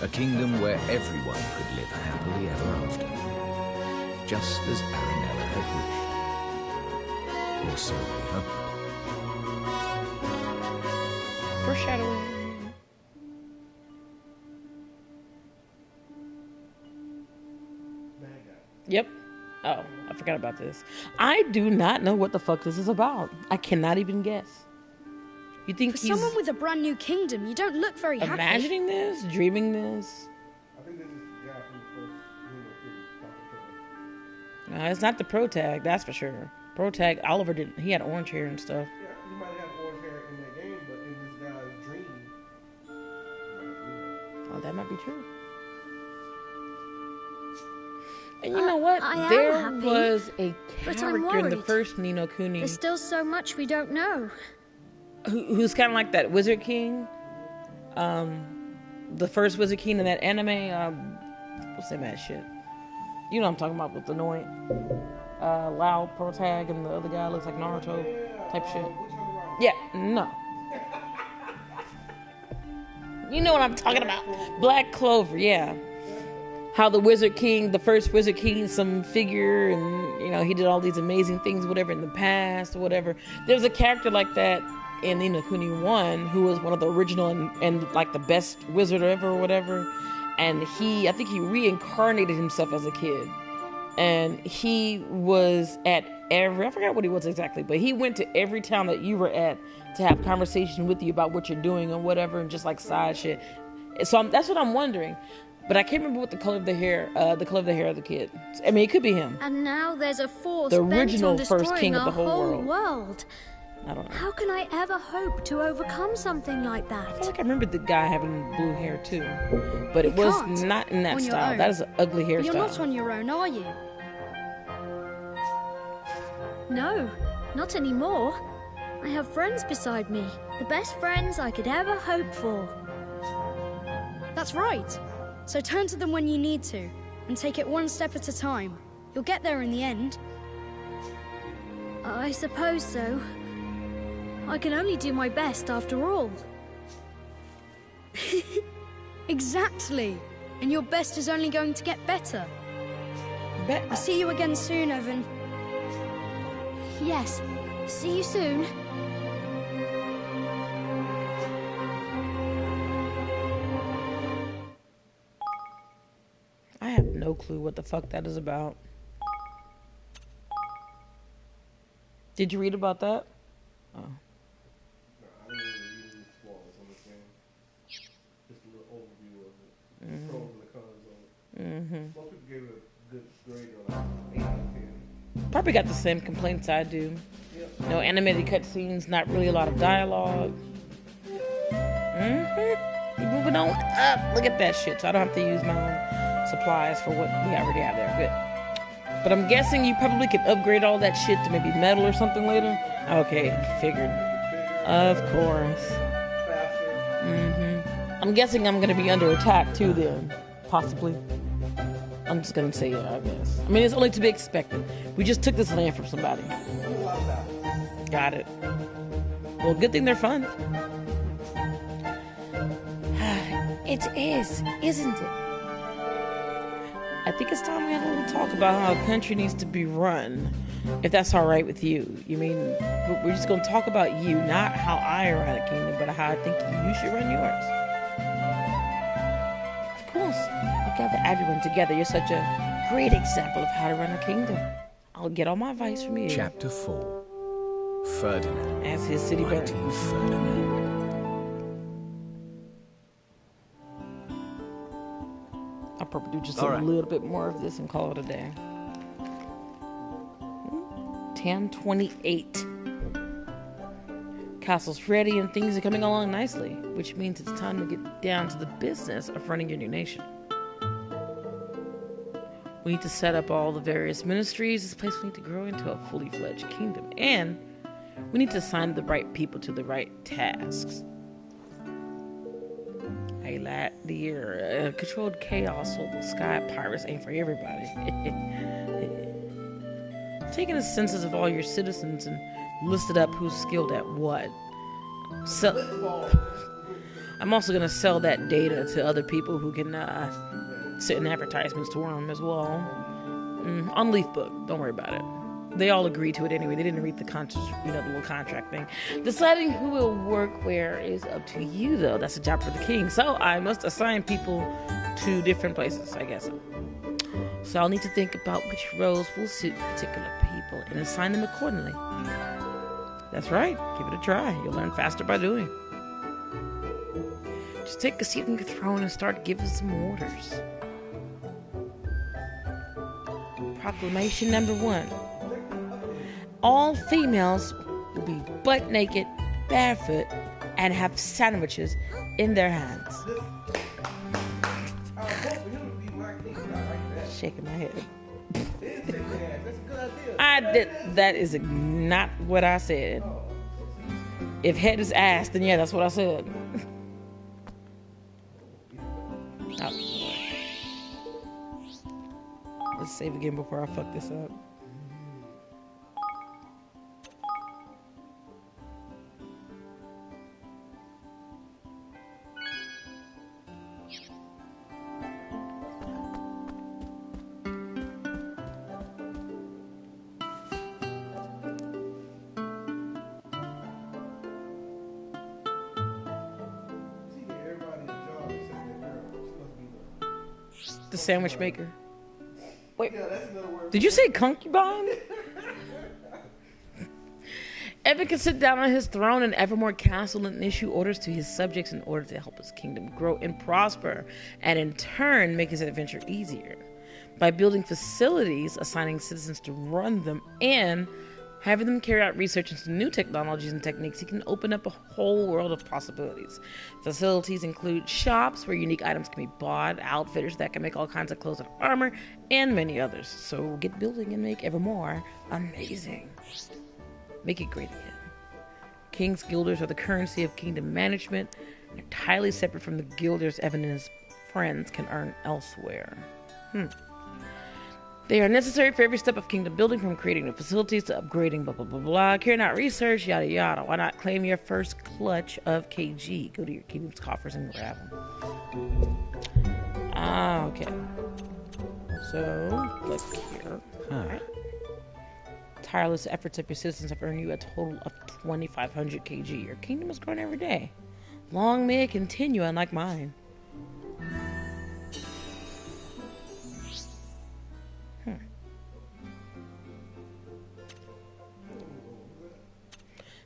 A kingdom where everyone could live happily ever after. Just as Aranella had wished. Or so we hoped. Foreshadowing. Yep. Oh, I forgot about this. I do not know what the fuck this is about. I cannot even guess. You think For he's someone with a brand new kingdom, you don't look very happy. imagining this? Dreaming this? I think this is the guy from the first No, it's not the pro tag, that's for sure. Pro tag, Oliver didn't. He had orange hair and stuff. Yeah, he might have orange hair in that game, but in this guy's dream, I am There happy. was a but I'm character in the worried. first Ni no Kuni There's still so much we don't know. who's kind of like that Wizard King. The first Wizard King in that anime. What's that mad shit? You know what I'm talking about with the annoying loud protag and the other guy looks like Naruto type shit. Yeah, no. You know what I'm talking about. Black Clover, yeah. How the Wizard King, the first Wizard King, some figure, and you know he did all these amazing things, whatever in the past or whatever. There's a character like that in Ni no Kuni 1 who was one of the original and like the best wizard ever or whatever. And I think he reincarnated himself as a kid. And he was at I forgot what he was exactly, but he went to every town that you were at to have conversation with you about what you're doing and whatever, and just like side shit. So that's what I'm wondering. But I can't remember what the color of the hair of the kid. I mean, it could be him. And now there's a force The bent original on first destroying king of our the whole world. I don't know. How can I ever hope to overcome something like that? I feel like I remember the guy having blue hair too, but it was not in that on your style. own. That is an ugly hairstyle. You're not on your own, are you? No, not anymore. I have friends beside me. The best friends I could ever hope for. That's right. So turn to them when you need to, and take it one step at a time. You'll get there in the end. I suppose so. I can only do my best after all. Exactly. And your best is only going to get better. I'll see you again soon, Evan. Yes. See you soon. I have no clue what the fuck that is about. Did you read about that? Oh. I didn't read any spoilers on this game. Just a little overview of it. The pros and the cons of it. Most people gave it a good grade of like 8 out of 10. Probably got the same complaints I do. Yep. No animated cutscenes, not really a lot of dialogue. Moving on up. Look at that shit. So I don't have to use my own supplies for what we already have there. Good. But I'm guessing you probably could upgrade all that shit to maybe metal or something later. Okay, figured. Of course. I'm guessing I'm gonna be under attack too then. Possibly. I'm just gonna say yeah, I guess. I mean, it's only to be expected. We just took this land from somebody. Got it. Well, good thing they're fun. It is, isn't it? I think it's time we had a little talk about how a country needs to be run. If that's all right with you. You mean, we're just going to talk about you, not how I run a kingdom, but how I think you should run yours. Of course. I'll gather everyone together. You're such a great example of how to run a kingdom. I'll get all my advice from you. Chapter 4. Ferdinand. As his city burns. Mighty Ferdinand. I'll probably do just a little bit more of this and call it a day. 10:28. Castle's ready and things are coming along nicely, which means it's time to get down to the business of running your new nation. We need to set up all the various ministries. This place we need to grow into a fully fledged kingdom, and we need to assign the right people to the right tasks. Hey, lad, the controlled chaos or the sky pirates ain't for everybody. Taking the census of all your citizens and listed up who's skilled at what. I'm also going to sell that data to other people who can sit in advertisements to them as well. On Leafbook, don't worry about it. They all agreed to it anyway. They didn't read the the little contract thing. Deciding who will work where is up to you, though. That's a job for the king. So I must assign people to different places, I guess. So I'll need to think about which roles will suit particular people and assign them accordingly. That's right. Give it a try. You'll learn faster by doing. Just take a seat on your throne and start giving some orders. Proclamation number 1. All females will be butt naked, barefoot, and have sandwiches in their hands. Shaking my head. That is not what I said. If head is ass, then yeah, that's what I said. Oh, let's save again before I fuck this up. The sandwich maker. Wait, did you say concubine? Evan can sit down on his throne in Evermore Castle and issue orders to his subjects in order to help his kingdom grow and prosper, and in turn make his adventure easier. By building facilities, assigning citizens to run them, and having them carry out research into new technologies and techniques, he can open up a whole world of possibilities. Facilities include shops where unique items can be bought, outfitters that can make all kinds of clothes and armor, and many others. So get building and make Evermore amazing. Make it great again. King's Guilders are the currency of kingdom management, entirely separate from the guilders Evan and his friends can earn elsewhere. They are necessary for every step of kingdom building, from creating new facilities to upgrading blah blah blah blah, carrying out research, yada yada. Why not claim your first clutch of KG? Go to your kingdom's coffers and grab them. Okay. So, look here. Alright. Tireless efforts of your citizens have earned you a total of 2,500 KG. Your kingdom is growing every day. Long may it continue, unlike mine.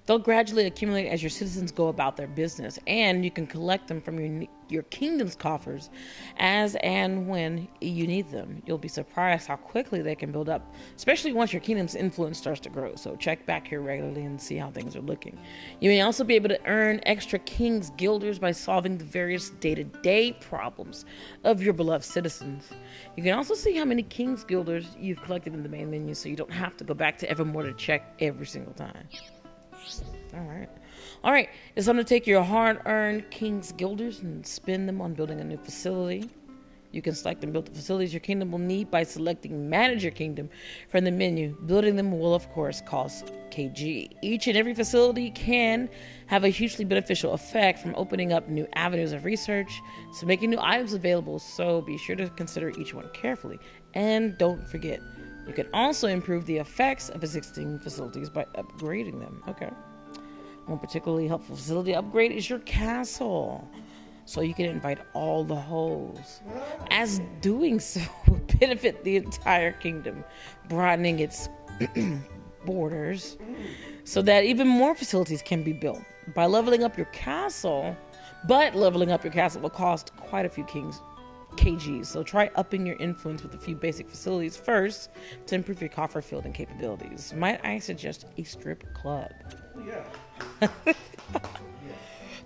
They'll gradually accumulate as your citizens go about their business, and you can collect them from your kingdom's coffers as and when you need them. You'll be surprised how quickly they can build up, especially once your kingdom's influence starts to grow. So check back here regularly and see how things are looking. You may also be able to earn extra King's Guilders by solving the various day-to-day problems of your beloved citizens. You can also see how many King's Guilders you've collected in the main menu, so you don't have to go back to Evermore to check every single time. All right. It's time to take your hard-earned King's Guilders and spend them on building a new facility. You can select and build the facilities your kingdom will need by selecting Manage Your Kingdom from the menu. Building them will, of course, cost KG. Each and every facility can have a hugely beneficial effect, from opening up new avenues of research to making new items available, so be sure to consider each one carefully. And don't forget, you can also improve the effects of existing facilities by upgrading them. Okay. One particularly helpful facility upgrade is your castle, so you can invite all the hoes, as doing so will benefit the entire kingdom, broadening its borders so that even more facilities can be built. By leveling up your castle, but leveling up your castle will cost quite a few KGs, so try upping your influence with a few basic facilities first to improve your coffer field and capabilities. Might I suggest a strip club? Yeah.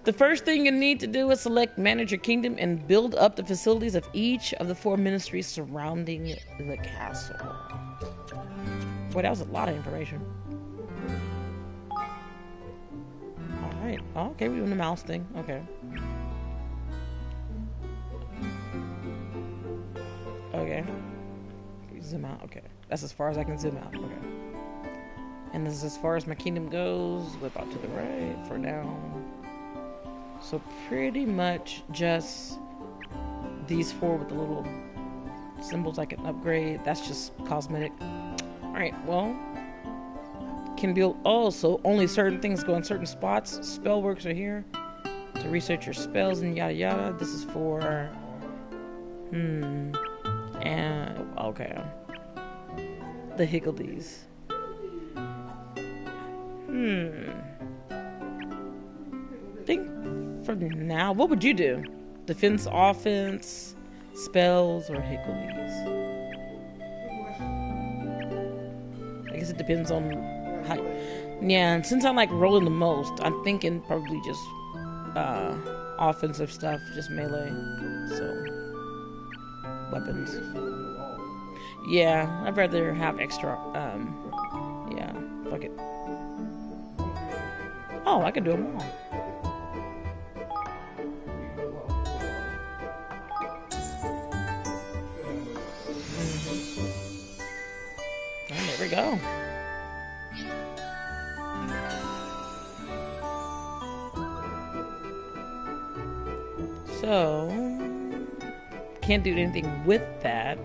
The first thing you need to do is select Manage Your Kingdom and build up the facilities of each of the 4 ministries surrounding the castle. Boy, that was a lot of information. Alright. Oh, okay, we're doing the mouse thing. Okay. Okay. Zoom out. Okay. That's as far as I can zoom out. Okay. And this is as far as my kingdom goes. Whip out to the right for now. So pretty much just these 4 with the little symbols I can upgrade. That's just cosmetic. Alright, well. Can build. Oh, so only certain things go in certain spots. Spell works are here. To research your spells and yada yada. This is for... And okay, the Higgledies. Think for now, what would you do? Defense, offense, spells, or Higgledies? I guess it depends on how. Yeah, and since I like rolling the most, I'm thinking probably just offensive stuff, just melee. So. Weapons. Yeah, I'd rather have extra Yeah, fuck it. Oh, I can do them all. And there we go. So, can't do anything with that.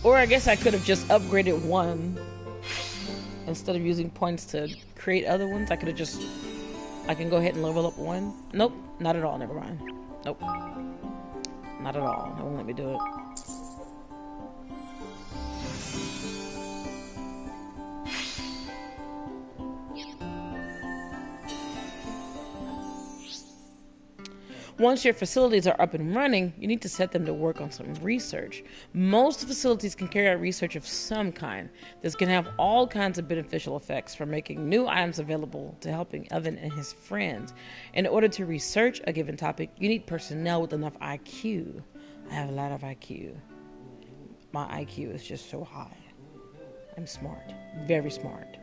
Or I guess I could have just upgraded one. Instead of using points to create other ones, I could have just... I can go ahead and level up one. Nope, not at all, never mind. Nope. Not at all, it won't let me do it. Once your facilities are up and running, you need to set them to work on some research. Most facilities can carry out research of some kind. This can have all kinds of beneficial effects, from making new items available to helping Evan and his friends. In order to research a given topic, you need personnel with enough IQ. I have a lot of IQ. My IQ is just so high. I'm smart, very smart.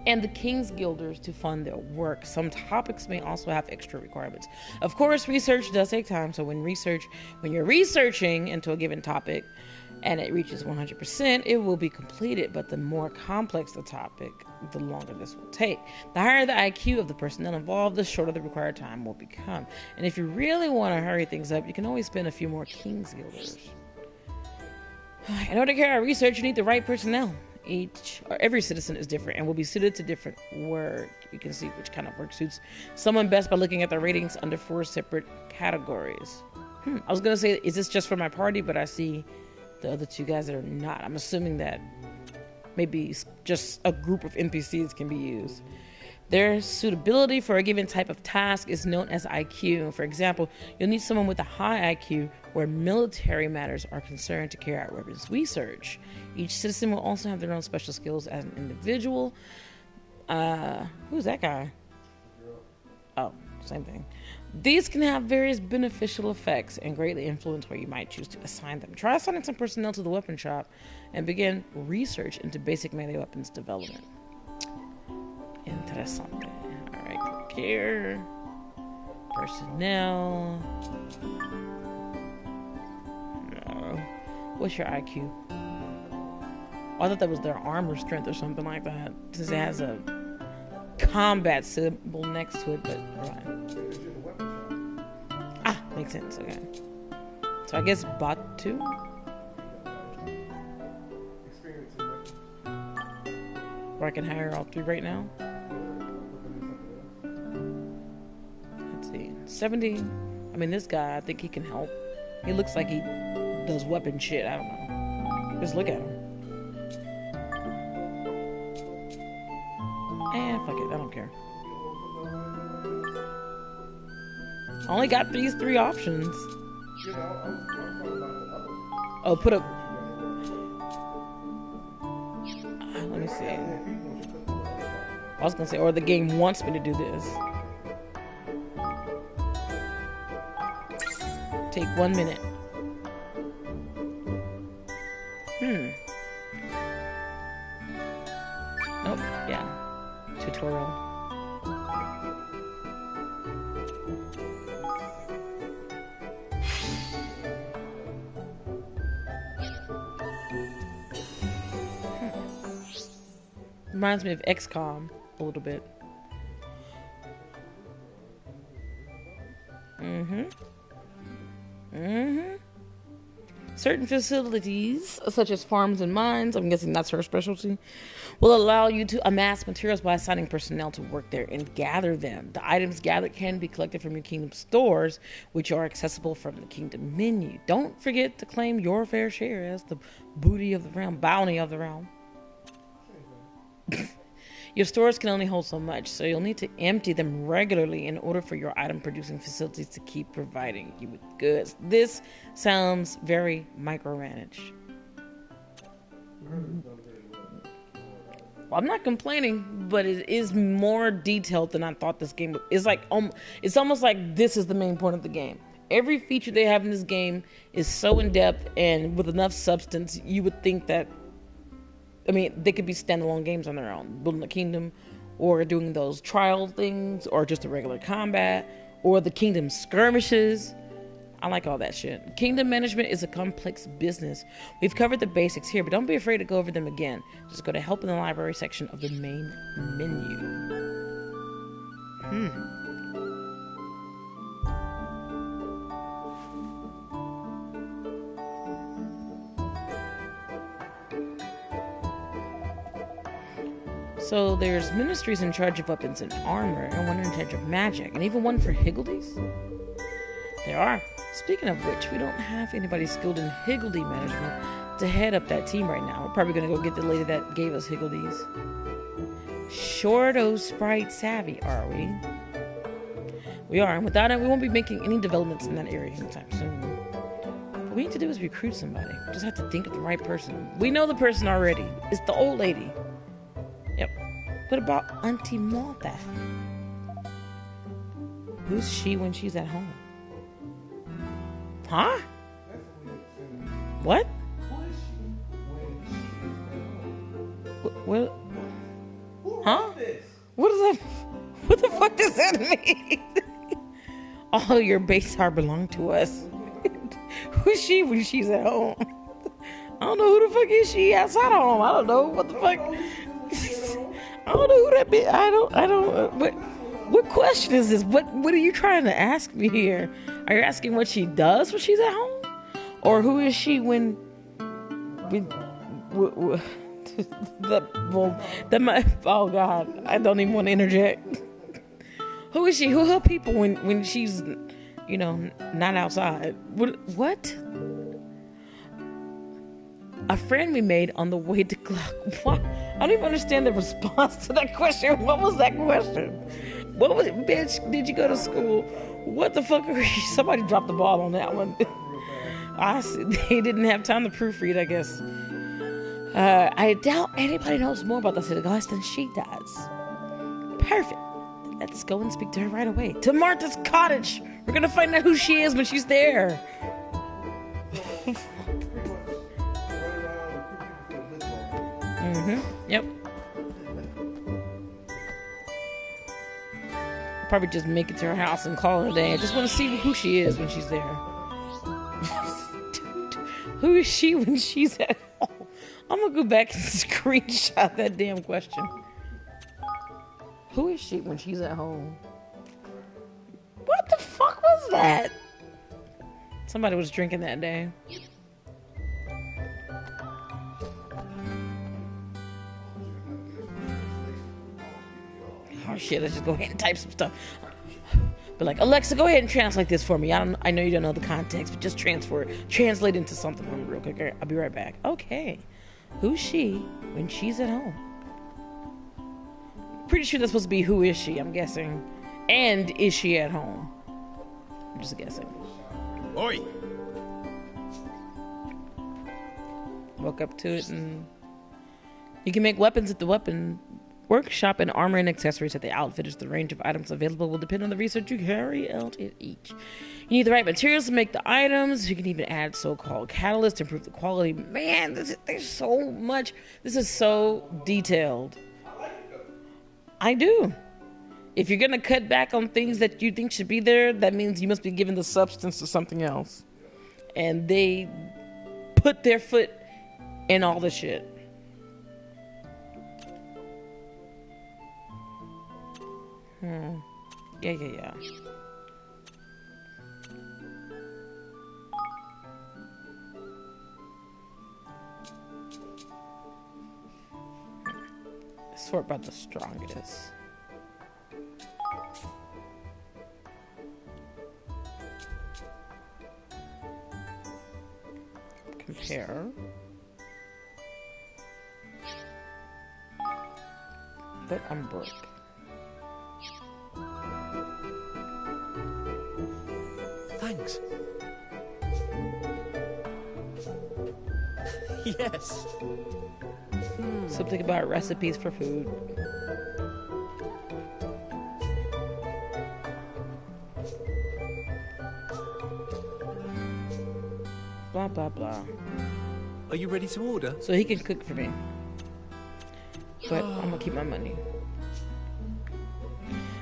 And the King's Guilders to fund their work. Some topics may also have extra requirements. Of course, research does take time, so when you're researching into a given topic and it reaches 100%, it will be completed, but the more complex the topic, the longer this will take. The higher the IQ of the personnel involved, the shorter the required time will become. And if you really want to hurry things up, you can always spend a few more King's Guilders. In order to carry out research, you need the right personnel. Every citizen is different and will be suited to different work. You can see which kind of work suits someone best by looking at their ratings under 4 separate categories. I was gonna say, is this just for my party? But I see the other 2 guys that are not. I'm assuming that maybe just a group of NPCs can be used. Their suitability for a given type of task is known as IQ. For example, you'll need someone with a high IQ where military matters are concerned to carry out weapons research. Each citizen will also have their own special skills as an individual. Who's that guy? Oh, same thing. These can have various beneficial effects and greatly influence where you might choose to assign them. Try assigning some personnel to the weapon shop and begin research into basic melee weapons development. Interessante. Alright, click here. Personnel. No. What's your IQ? Oh, I thought that was their armor strength or something like that. Since it has a combat symbol next to it, but alright. Ah, makes sense, okay. So I guess bot 2? Or I can hire all 3 right now? Let's see. 70. I mean, this guy, I think he can help. He looks like he does weapon shit. I don't know. Just look at him. Fuck it. I don't care. I only got these 3 options. Oh, put up. Let me see. I was gonna say, or the game wants me to do this. Take 1 minute. Nope, yeah. Tutorial. Reminds me of XCOM a little bit. Certain facilities, such as farms and mines, I'm guessing that's her specialty, will allow you to amass materials by assigning personnel to work there and gather them. The items gathered can be collected from your kingdom stores, which are accessible from the kingdom menu. Don't forget to claim your fair share as the booty of the realm, bounty of the realm. Your stores can only hold so much, so you'll need to empty them regularly in order for your item producing facilities to keep providing you with goods. This sounds very micromanaged. Well, I'm not complaining, but it is more detailed than I thought this game would. It's like it's almost like this is the main point of the game. Every feature they have in this game is so in depth and with enough substance. You would think that, I mean, they could be standalone games on their own, building a kingdom, or doing those trial things, or just a regular combat, or the kingdom skirmishes. I like all that shit. Kingdom management is a complex business. We've covered the basics here, but don't be afraid to go over them again. Just go to help in the library section of the main menu. So there's ministries in charge of weapons and armor, and one in charge of magic, and even one for higgledies? There are. Speaking of which, we don't have anybody skilled in higgledy management to head up that team right now. We're probably going to go get the lady that gave us higgledies. Short o' sprite savvy, are we? We are, and without it, we won't be making any developments in that area anytime soon. What we need to do is recruit somebody. We just have to think of the right person. We know the person already. It's the old lady. Yep. What about Auntie Martha? Who's she when she's at home? Huh? What? What? Huh? What is that? What the fuck does that mean? All your base are belong to us. Who's she when she's at home? I don't know who the fuck is she outside of home. I don't know what the fuck. I don't know who that be. I don't. What question is this? What are you trying to ask me here? Are you asking what she does when she's at home, or who is she when? Oh God, I don't even want to interject. Who is she? Who her people when she's, not outside? What? A friend we made on the way to club. What? I don't even understand the response to that question. What was that question? What was it? Bitch, did you go to school? What the fuck? Somebody dropped the ball on that one. They didn't have time to proofread, I guess. I doubt anybody knows more about the city guys than she does. Perfect. Let's go and speak to her right away. To Martha's cottage. We're gonna find out who she is when she's there. Yep. Probably just make it to her house and call her a day. I just want to see who she is when she's there. Who is she when she's at home? I'm gonna go back and screenshot that damn question. Who is she when she's at home? What the fuck was that? Somebody was drinking that day. Oh shit, let's just go ahead and type some stuff. But like, Alexa, go ahead and translate this for me. I know you don't know the context, but just translate into something for me real quick. I'll be right back. Okay. Who's she when she's at home? Pretty sure that's supposed to be who is she, I'm guessing. And is she at home? I'm just guessing. Oi! Woke up to it, and you can make weapons at the weapon workshop and armor and accessories at the outfitters. The range of items available will depend on the research you carry out in each. You need the right materials to make the items. You can even add so-called catalysts to improve the quality. Man, there's so much. This is so detailed. I do. If you're going to cut back on things that you think should be there, that means you must be giving the substance to something else. And they put their foot in all the shit. Yeah. Sort by the strongest. Compare. but I'm broke. Thanks. Yes. Something about recipes for food. Blah, blah, blah. Are you ready to order? So he can cook for me. But I'm gonna keep my money.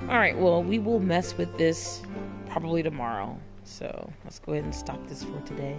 Alright, well, we will mess with this probably tomorrow. So let's go ahead and stop this for today.